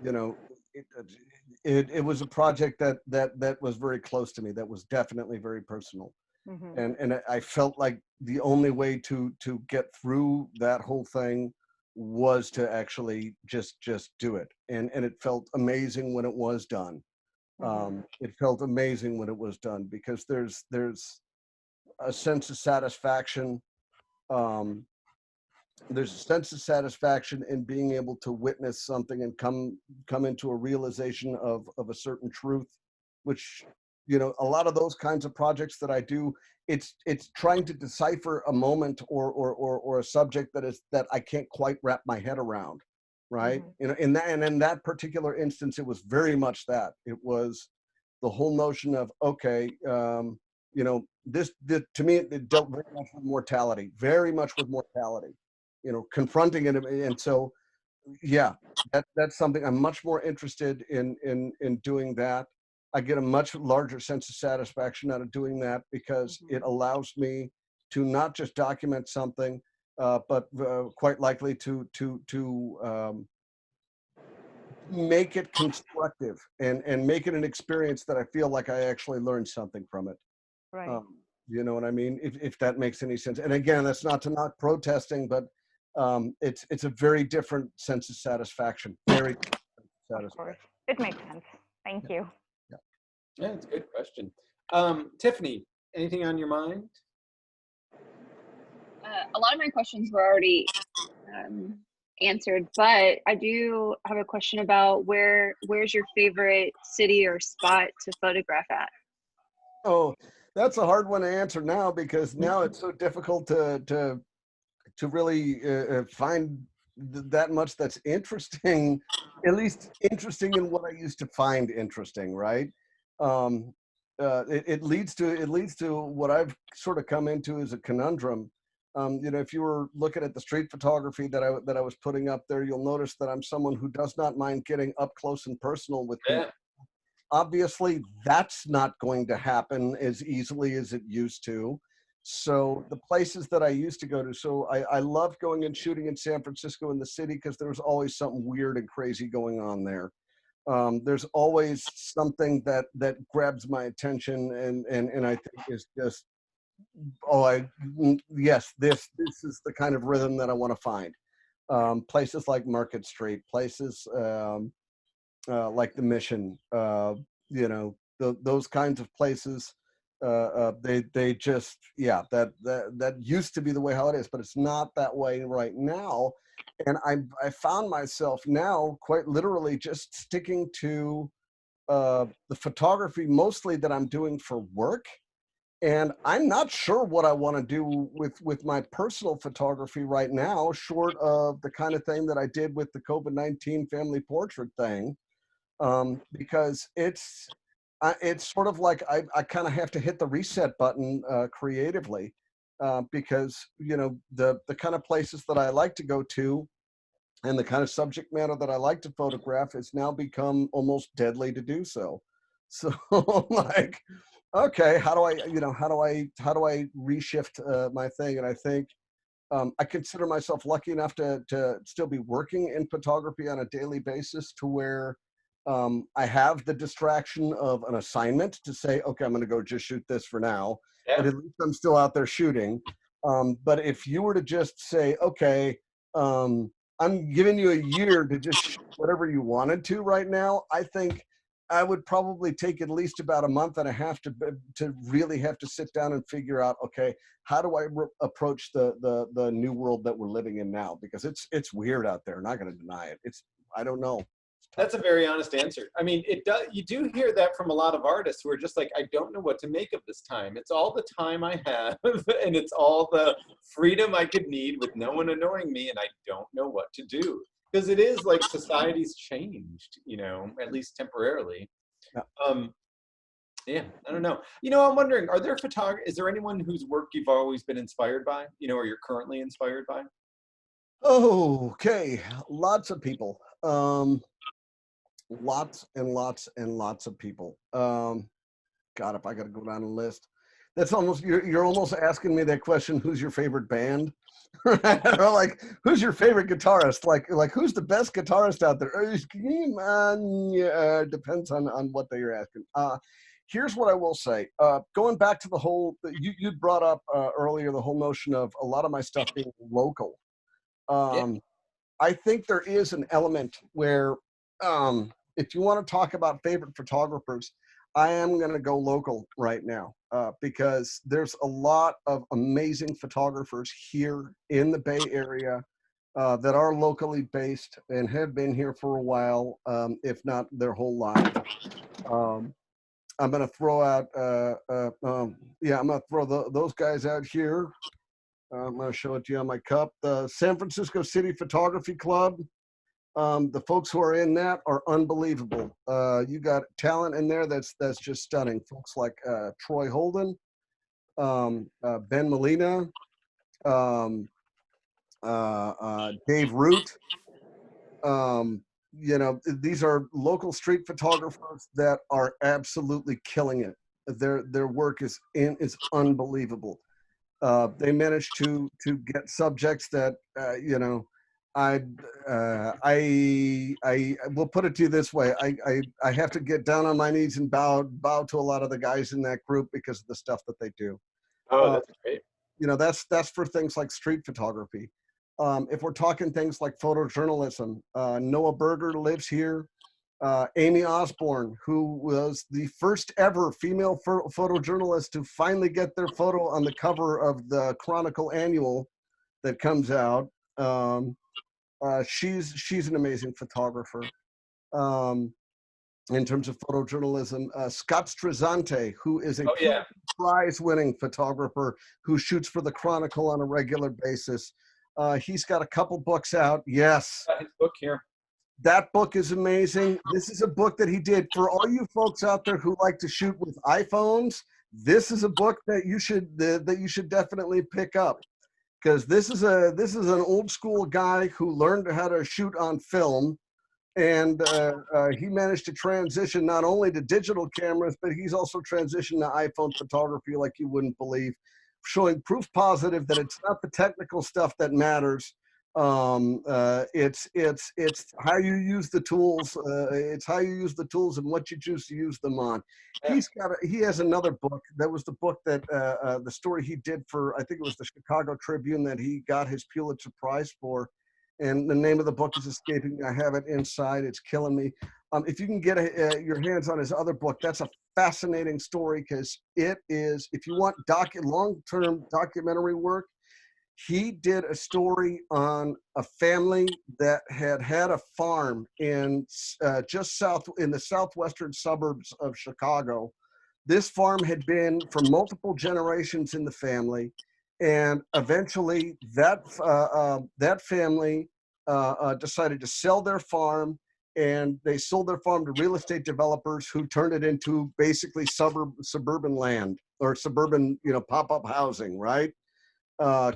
S2: you know, it was a project that was very close to me. That was definitely very personal.
S8: Mm-hmm.
S2: And I felt like the only way to get through that whole thing was to actually just do it. And it felt amazing when it was done.
S8: Mm-hmm.
S2: It felt amazing when it was done because there's a sense of satisfaction. There's a sense of satisfaction in being able to witness something and come into a realization of a certain truth, which, you know, a lot of those kinds of projects that I do, it's trying to decipher a moment or a subject that I can't quite wrap my head around, right?
S8: Mm-hmm.
S2: You know, in that particular instance, it was very much that. It was the whole notion of, okay, you know, this to me, it dealt very much with mortality, very much with mortality, you know, confronting it. And so, yeah, that's something I'm much more interested in doing that. I get a much larger sense of satisfaction out of doing that because
S8: Mm-hmm.
S2: it allows me to not just document something, but quite likely to make it constructive and make it an experience that I feel like I actually learned something from it.
S8: Right.
S2: You know what I mean? If that makes any sense. And again, that's not to knock protesting, but it's a very different sense of satisfaction. Very
S8: Of course. It makes sense. Thank you.
S2: Yeah.
S1: Yeah, it's a good question. Tiffany, anything on your mind?
S9: A lot of my questions were already answered, but I do have a question about where's your favorite city or spot to photograph at?
S2: Oh, that's a hard one to answer now because now it's so difficult to really find that much that's interesting, at least interesting in what I used to find interesting, right? It leads to what I've sort of come into as a conundrum. You know, if you were looking at the street photography that I was putting up there, you'll notice that I'm someone who does not mind getting up close and personal with people.
S1: Yeah.
S2: Obviously, that's not going to happen as easily as it used to. So the places that I used to go to, so I loved going and shooting in San Francisco in the city because there was always something weird and crazy going on there. There's always something that grabs my attention and I think is just, yes, this is the kind of rhythm that I want to find. Places like Market Street, places like the Mission, you know, those kinds of places. They just, yeah, that used to be the way how it is, but it's not that way right now. And I found myself now quite literally just sticking to the photography mostly that I'm doing for work. And I'm not sure what I want to do with my personal photography right now, short of the kind of thing that I did with the COVID-19 family portrait thing. Because it's sort of like I kind of have to hit the reset button creatively because, you know, the kind of places that I like to go to and the kind of subject matter that I like to photograph has now become almost deadly to do so. So like, okay, how do I reshift my thing? And I think I consider myself lucky enough to still be working in photography on a daily basis to where I have the distraction of an assignment to say, okay, I'm going to go just shoot this for now.
S1: Yeah.
S2: And at least I'm still out there shooting. But if you were to just say, okay, I'm giving you a year to just shoot whatever you wanted to right now, I think I would probably take at least about a month and a half to really have to sit down and figure out, okay, how do I approach the new world that we're living in now? Because it's weird out there. Not going to deny it. I don't know.
S1: That's a very honest answer. I mean, it does. You do hear that from a lot of artists who are just like, I don't know what to make of this time. It's all the time I have, and it's all the freedom I could need with no one annoying me, and I don't know what to do. Because it is like society's changed, you know, at least temporarily. Yeah, I don't know. You know, I'm wondering, are there is there anyone whose work you've always been inspired by, you know, or you're currently inspired by?
S2: Okay, lots of people. Lots and lots and lots of people. God, if I got to go down a list, that's almost, you're almost asking me that question, who's your favorite band? Or like, who's your favorite guitarist? Like who's the best guitarist out there? Depends on what you're asking. Here's what I will say. Going back to the whole, you brought up earlier the whole notion of a lot of my stuff being local. I think there is an element where if you want to talk about favorite photographers, I am going to go local right now because there's a lot of amazing photographers here in the Bay Area that are locally based and have been here for a while, if not their whole life. I'm going to throw out, I'm going to throw those guys out here. I'm going to show it to you on my cup. The San Francisco City Photography Club. The folks who are in that are unbelievable. You got talent in there that's just stunning. Folks like Troy Holden, Ben Molina, Dave Root. You know, these are local street photographers that are absolutely killing it. Their work is unbelievable. They managed to get subjects that you know. I will put it to you this way. I have to get down on my knees and bow to a lot of the guys in that group because of the stuff that they do.
S1: Oh, that's great.
S2: You know, that's for things like street photography. If we're talking things like photojournalism, Noah Berger lives here. Amy Osborne, who was the first ever female photojournalist to finally get their photo on the cover of the Chronicle Annual that comes out. She's an amazing photographer. In terms of photojournalism, Scott Strizante, who is a prize-winning photographer who shoots for the Chronicle on a regular basis. He's got a couple books out. Yes.
S1: His book here.
S2: That book is amazing. This is a book that he did for all you folks out there who like to shoot with iPhones. This is a book that you should definitely pick up. Because this is an old school guy who learned how to shoot on film, and he managed to transition not only to digital cameras, but he's also transitioned to iPhone photography like you wouldn't believe, showing proof positive that it's not the technical stuff that matters. It's how you use the tools. It's how you use the tools and what you choose to use them on. He has another book. That was the book that the story he did for, I think it was the Chicago Tribune, that he got his Pulitzer Prize for. And the name of the book is escaping me. I have it inside. It's killing me. If you can get your hands on his other book, that's a fascinating story because it is, if you want long-term documentary work, he did a story on a family that had a farm in just in the southwestern suburbs of Chicago. This farm had been for multiple generations in the family, and eventually that family decided to sell their farm, and they sold their farm to real estate developers who turned it into basically suburban land or suburban, pop-up housing, right?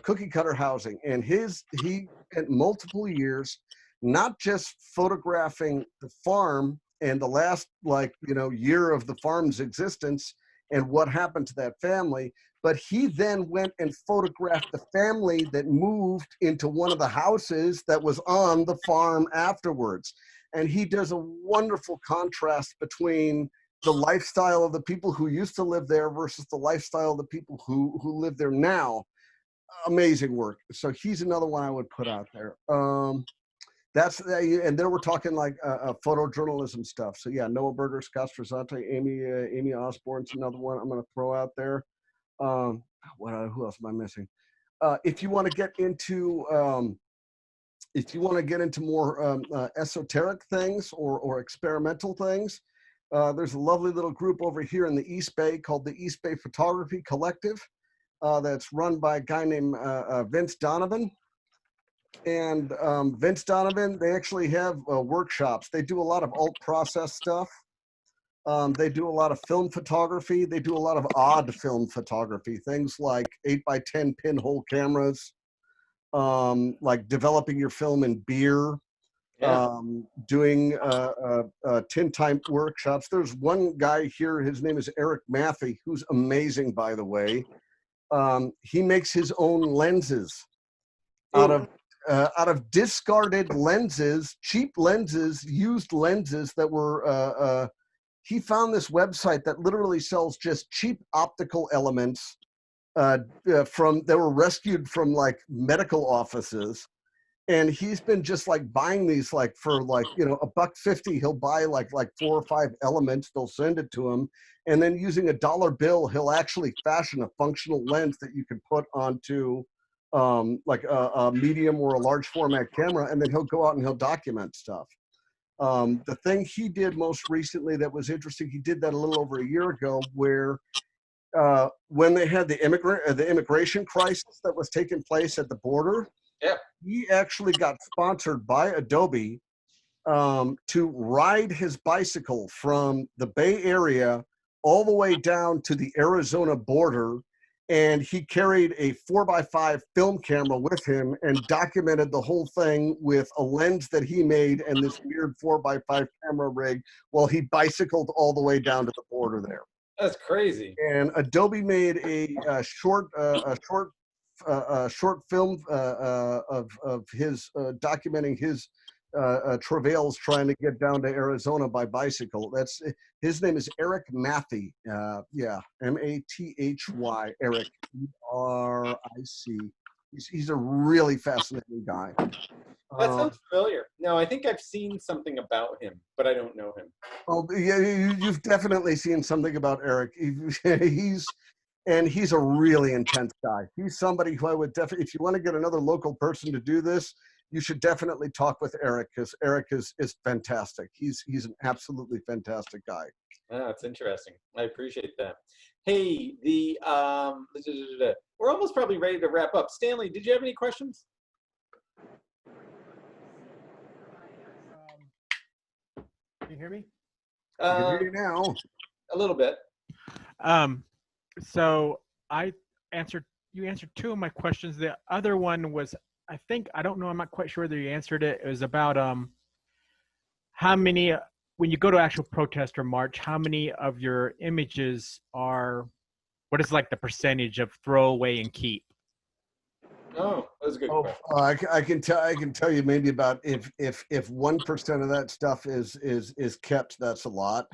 S2: Cookie cutter housing. And he spent multiple years not just photographing the farm and the last year of the farm's existence and what happened to that family, but he then went and photographed the family that moved into one of the houses that was on the farm afterwards. And he does a wonderful contrast between the lifestyle of the people who used to live there versus the lifestyle of the people who live there now. Amazing work. So he's another one I would put out there. And there we're talking like photojournalism stuff. So yeah, Noah Berger, Scott Strazzante, Amy Osborne's another one I'm going to throw out there. Who else am I missing? If you want to get into more esoteric things or experimental things, there's a lovely little group over here in the East Bay called the East Bay Photography Collective that's run by a guy named Vince Donovan. And Vince Donovan, they actually have workshops. They do a lot of alt process stuff. They do a lot of film photography. They do a lot of odd film photography, things like 8x10 pinhole cameras, like developing your film in beer, doing tintype workshops. There's one guy here, his name is Eric Massey, who's amazing, by the way. He makes his own lenses out of discarded lenses, cheap lenses, used lenses that were, he found this website that literally sells just cheap optical elements that were rescued from like medical offices. And he's been just like buying these like for like, $1.50, he'll buy like 4 or 5 elements, they'll send it to him. And then using a dollar bill, he'll actually fashion a functional lens that you can put onto like a medium or a large format camera, and then he'll go out and he'll document stuff. The thing he did most recently that was interesting, he did that a little over a year ago, where when they had the immigration crisis that was taking place at the border, he actually got sponsored by Adobe to ride his bicycle from the Bay Area all the way down to the Arizona border. And he carried a 4x5 film camera with him and documented the whole thing with a lens that he made and this weird 4x5 camera rig while he bicycled all the way down to the border there.
S1: That's crazy.
S2: And Adobe made a short film of his documenting his travails trying to get down to Arizona by bicycle. His name is Eric Massey. M-A-T-H-Y. Eric, E-R-I-C. He's a really fascinating guy.
S1: That sounds familiar. No, I think I've seen something about him, but I don't know him.
S2: Oh, yeah, you've definitely seen something about Eric. He's a really intense guy. He's somebody who I would definitely, if you want to get another local person to do this, you should definitely talk with Eric, because Eric is fantastic. He's an absolutely fantastic guy.
S1: Oh, that's interesting. I appreciate that. Hey, we're almost probably ready to wrap up. Stanley, did you have any questions?
S10: Can you hear me?
S2: I can hear you now.
S1: A little bit.
S10: So you answered 2 of my questions. The other one was, I don't know, I'm not quite sure whether you answered it. It was about how many, when you go to actual protest or march, how many of your images what is like the percentage of throwaway and keep?
S1: Oh, that was a good question.
S2: I can tell you maybe about if 1% of that stuff is kept, that's a lot.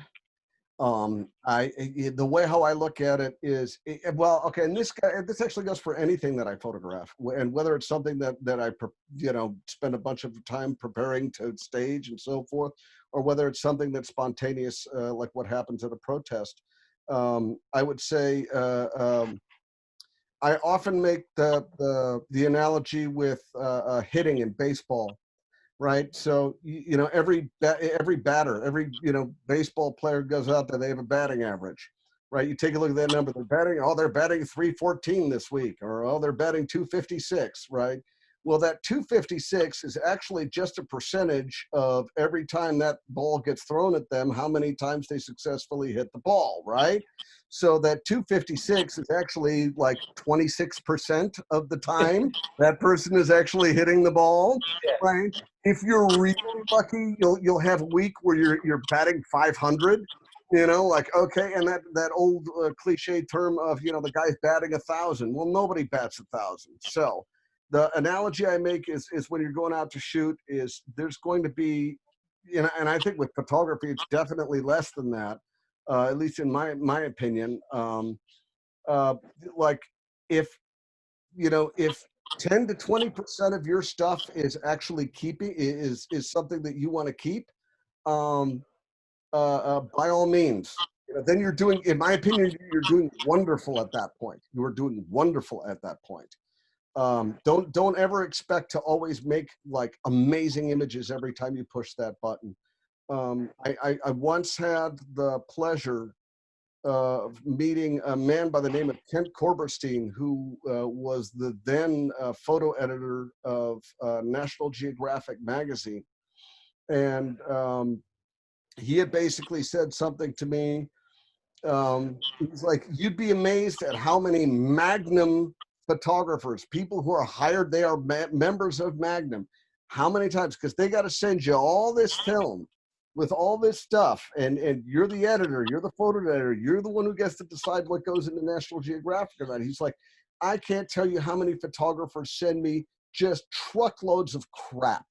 S2: The way how I look at it is, and this actually goes for anything that I photograph, and whether it's something that I spend a bunch of time preparing to stage and so forth, or whether it's something that's spontaneous, like what happens at a protest. I would say I often make the analogy with hitting in baseball. Right. So, every batter, every, baseball player goes out there, they have a batting average, right? You take a look at that number, they're batting 314 this week, or, they're batting 256, right? Well, that 256 is actually just a percentage of every time that ball gets thrown at them, how many times they successfully hit the ball, right? So that 256 is actually like 26% of the time that person is actually hitting the ball, right? If you're really lucky, you'll have a week where you're batting 500, You know, like, okay, and that old cliche term of, you know, the guy's batting 1,000. Well, nobody bats 1,000. So the analogy I make is when you're going out to shoot is there's going to be, you know, and I think with photography, it's definitely less than that, at least in my opinion. Like if 10 to 20% of your stuff is actually is something that you want to keep, by all means, you know, then you're doing, in my opinion, you're doing wonderful at that point. You are doing wonderful at that point. Don't ever expect to always make like amazing images every time you push that button. I once had the pleasure of meeting a man by the name of Kent Corberstein, who was the then photo editor of National Geographic magazine. And he had basically said something to me. He was like, you'd be amazed at how many Magnum photographers, people who are hired, they are members of Magnum, how many times, because they got to send you all this film with all this stuff, and you're the editor, you're the photo editor, you're the one who gets to decide what goes into National Geographic or not. He's like, I can't tell you how many photographers send me just truckloads of crap.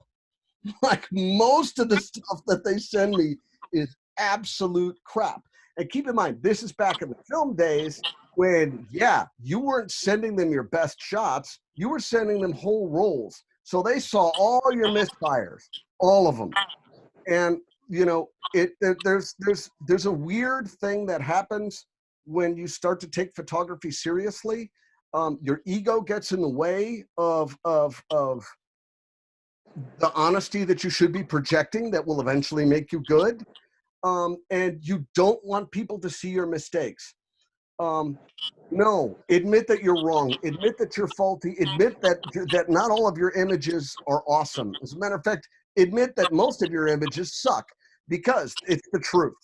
S2: Like most of the stuff that they send me is absolute crap. And keep in mind, this is back in the film days when, yeah, you weren't sending them your best shots, you were sending them whole rolls. So they saw all your misfires, all of them. And you know, there's a weird thing that happens when you start to take photography seriously. Your ego gets in the way of the honesty that you should be projecting that will eventually make you good. And you don't want people to see your mistakes. No, admit that you're wrong. Admit that you're faulty. Admit that not all of your images are awesome. As a matter of fact, admit that most of your images suck, because it's the truth,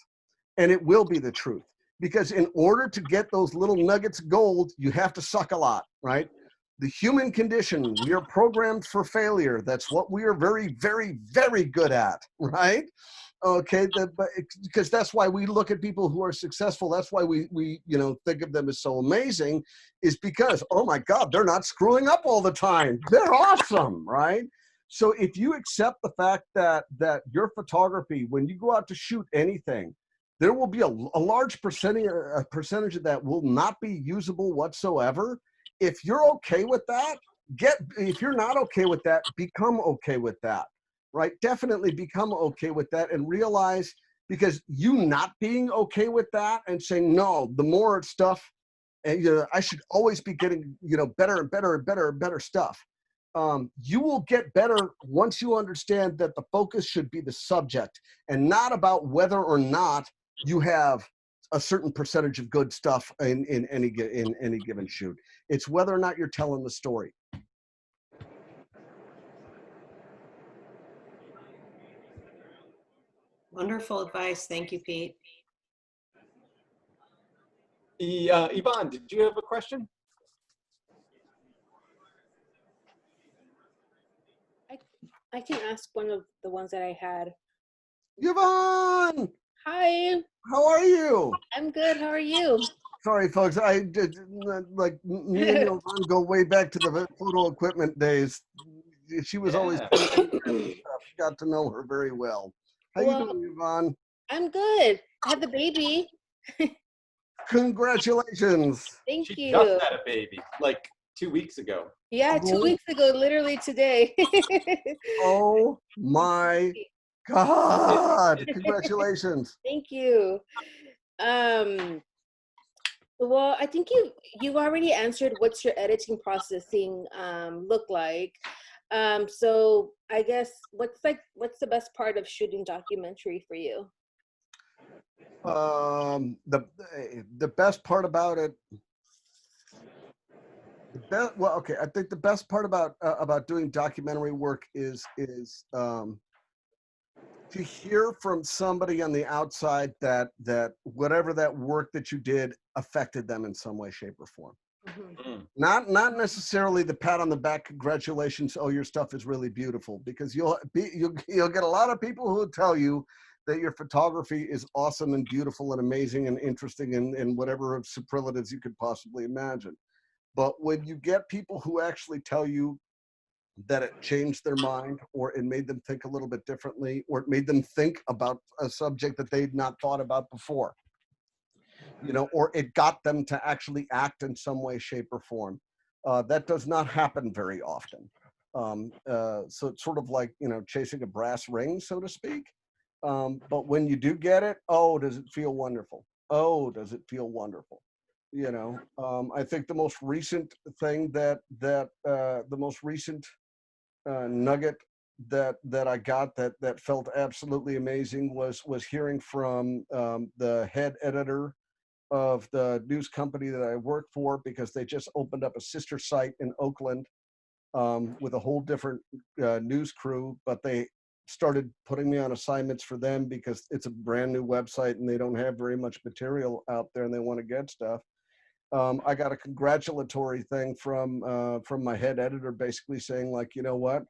S2: and it will be the truth. Because in order to get those little nuggets of gold, you have to suck a lot, right? The human condition, we are programmed for failure. That's what we are very, very, very good at, right? Okay, because that's why we look at people who are successful. That's why we think of them as so amazing, is because, oh my God, they're not screwing up all the time. They're awesome, right? So if you accept the fact that your photography, when you go out to shoot anything, there will be a large percentage of that will not be usable whatsoever. If you're okay with that, if you're not okay with that, become okay with that, right? Definitely become okay with that, and realize, because you not being okay with that and saying, no, the more stuff, and I should always be getting, better and better and better and better stuff. You will get better once you understand that the focus should be the subject and not about whether or not you have a certain percentage of good stuff in any given shoot. It's whether or not you're telling the story.
S3: Wonderful advice. Thank you, Pete.
S1: Yvonne, did you have a question?
S5: I can ask one of the ones that I had.
S2: Yvonne!
S5: Hi.
S2: How are you?
S5: I'm good. How are you?
S2: Sorry, folks. I did, like, me and Yvonne go way back to the photo equipment days. She was always got to know her very well. How you doing, Yvonne?
S5: I'm good. I had the baby.
S2: Congratulations.
S5: Thank
S1: She
S5: you.
S1: just had a baby like 2 weeks ago.
S5: Yeah, 2 weeks ago, literally today.
S2: Oh my God. Congratulations.
S5: Thank you. Well, I think you've already answered what's your editing processing look like. So I guess what's the best part of shooting documentary for you?
S2: The best part about it, I think the best part about doing documentary work is to hear from somebody on the outside that whatever that work that you did affected them in some way, shape, or form. Mm-hmm. Not necessarily the pat on the back, congratulations, oh, your stuff is really beautiful, because you'll get a lot of people who will tell you that your photography is awesome and beautiful and amazing and interesting and whatever superlatives you could possibly imagine. But when you get people who actually tell you that it changed their mind, or it made them think a little bit differently, or it made them think about a subject that they'd not thought about before, you know, or it got them to actually act in some way, shape, or form. That does not happen very often. So it's sort of like, you know, chasing a brass ring, so to speak. But when you do get it, oh, does it feel wonderful? Oh, does it feel wonderful? You know, I think the most recent thing the most recent nugget that I got that felt absolutely amazing was hearing from the head editor of the news company that I work for, because they just opened up a sister site in Oakland with a whole different news crew, but they started putting me on assignments for them because it's a brand new website and they don't have very much material out there and they want to get stuff. I got a congratulatory thing from my head editor, basically saying, like, you know what,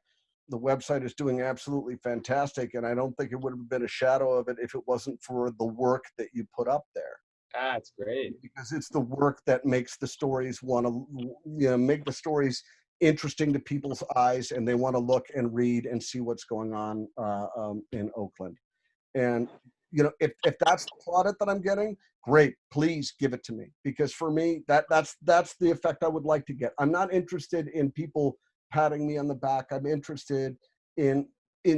S2: the website is doing absolutely fantastic, and I don't think it would have been a shadow of it if it wasn't for the work that you put up there.
S1: That's great.
S2: Because it's the work that makes the stories want to, you know, make the stories interesting to people's eyes, and they want to look and read and see what's going on in Oakland. And you know, if that's the plaudit that I'm getting, great, please give it to me, because for me that's the effect I would like to get. I'm not interested in people patting me on the back. I'm interested in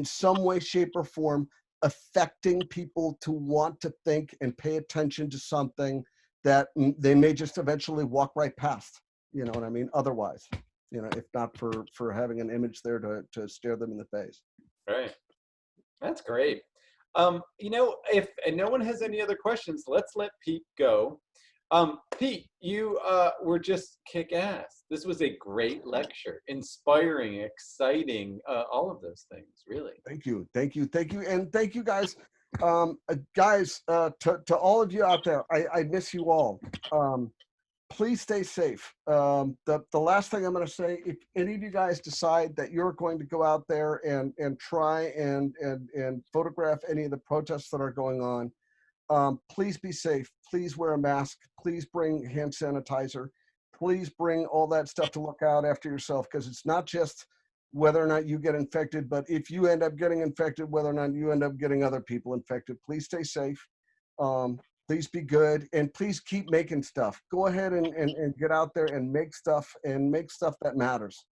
S2: some way, shape, or form affecting people to want to think and pay attention to something that they may just eventually walk right past. You know what I mean? Otherwise, you know, if not for having an image there to stare them in the face.
S1: Right. That's great. You know, if no one has any other questions, let's let Pete go. Pete, you were just kick-ass. This was a great lecture, inspiring, exciting, all of those things, really.
S2: Thank you, and thank you guys. To all of you out there, I miss you all. Please stay safe. The last thing I'm going to say, if any of you guys decide that you're going to go out there and try and photograph any of the protests that are going on, please be safe. Please wear a mask. Please bring hand sanitizer. Please bring all that stuff to look out after yourself, because it's not just whether or not you get infected, but if you end up getting infected, whether or not you end up getting other people infected. Please stay safe. Please be good, and please keep making stuff. Go ahead and get out there and make stuff that matters.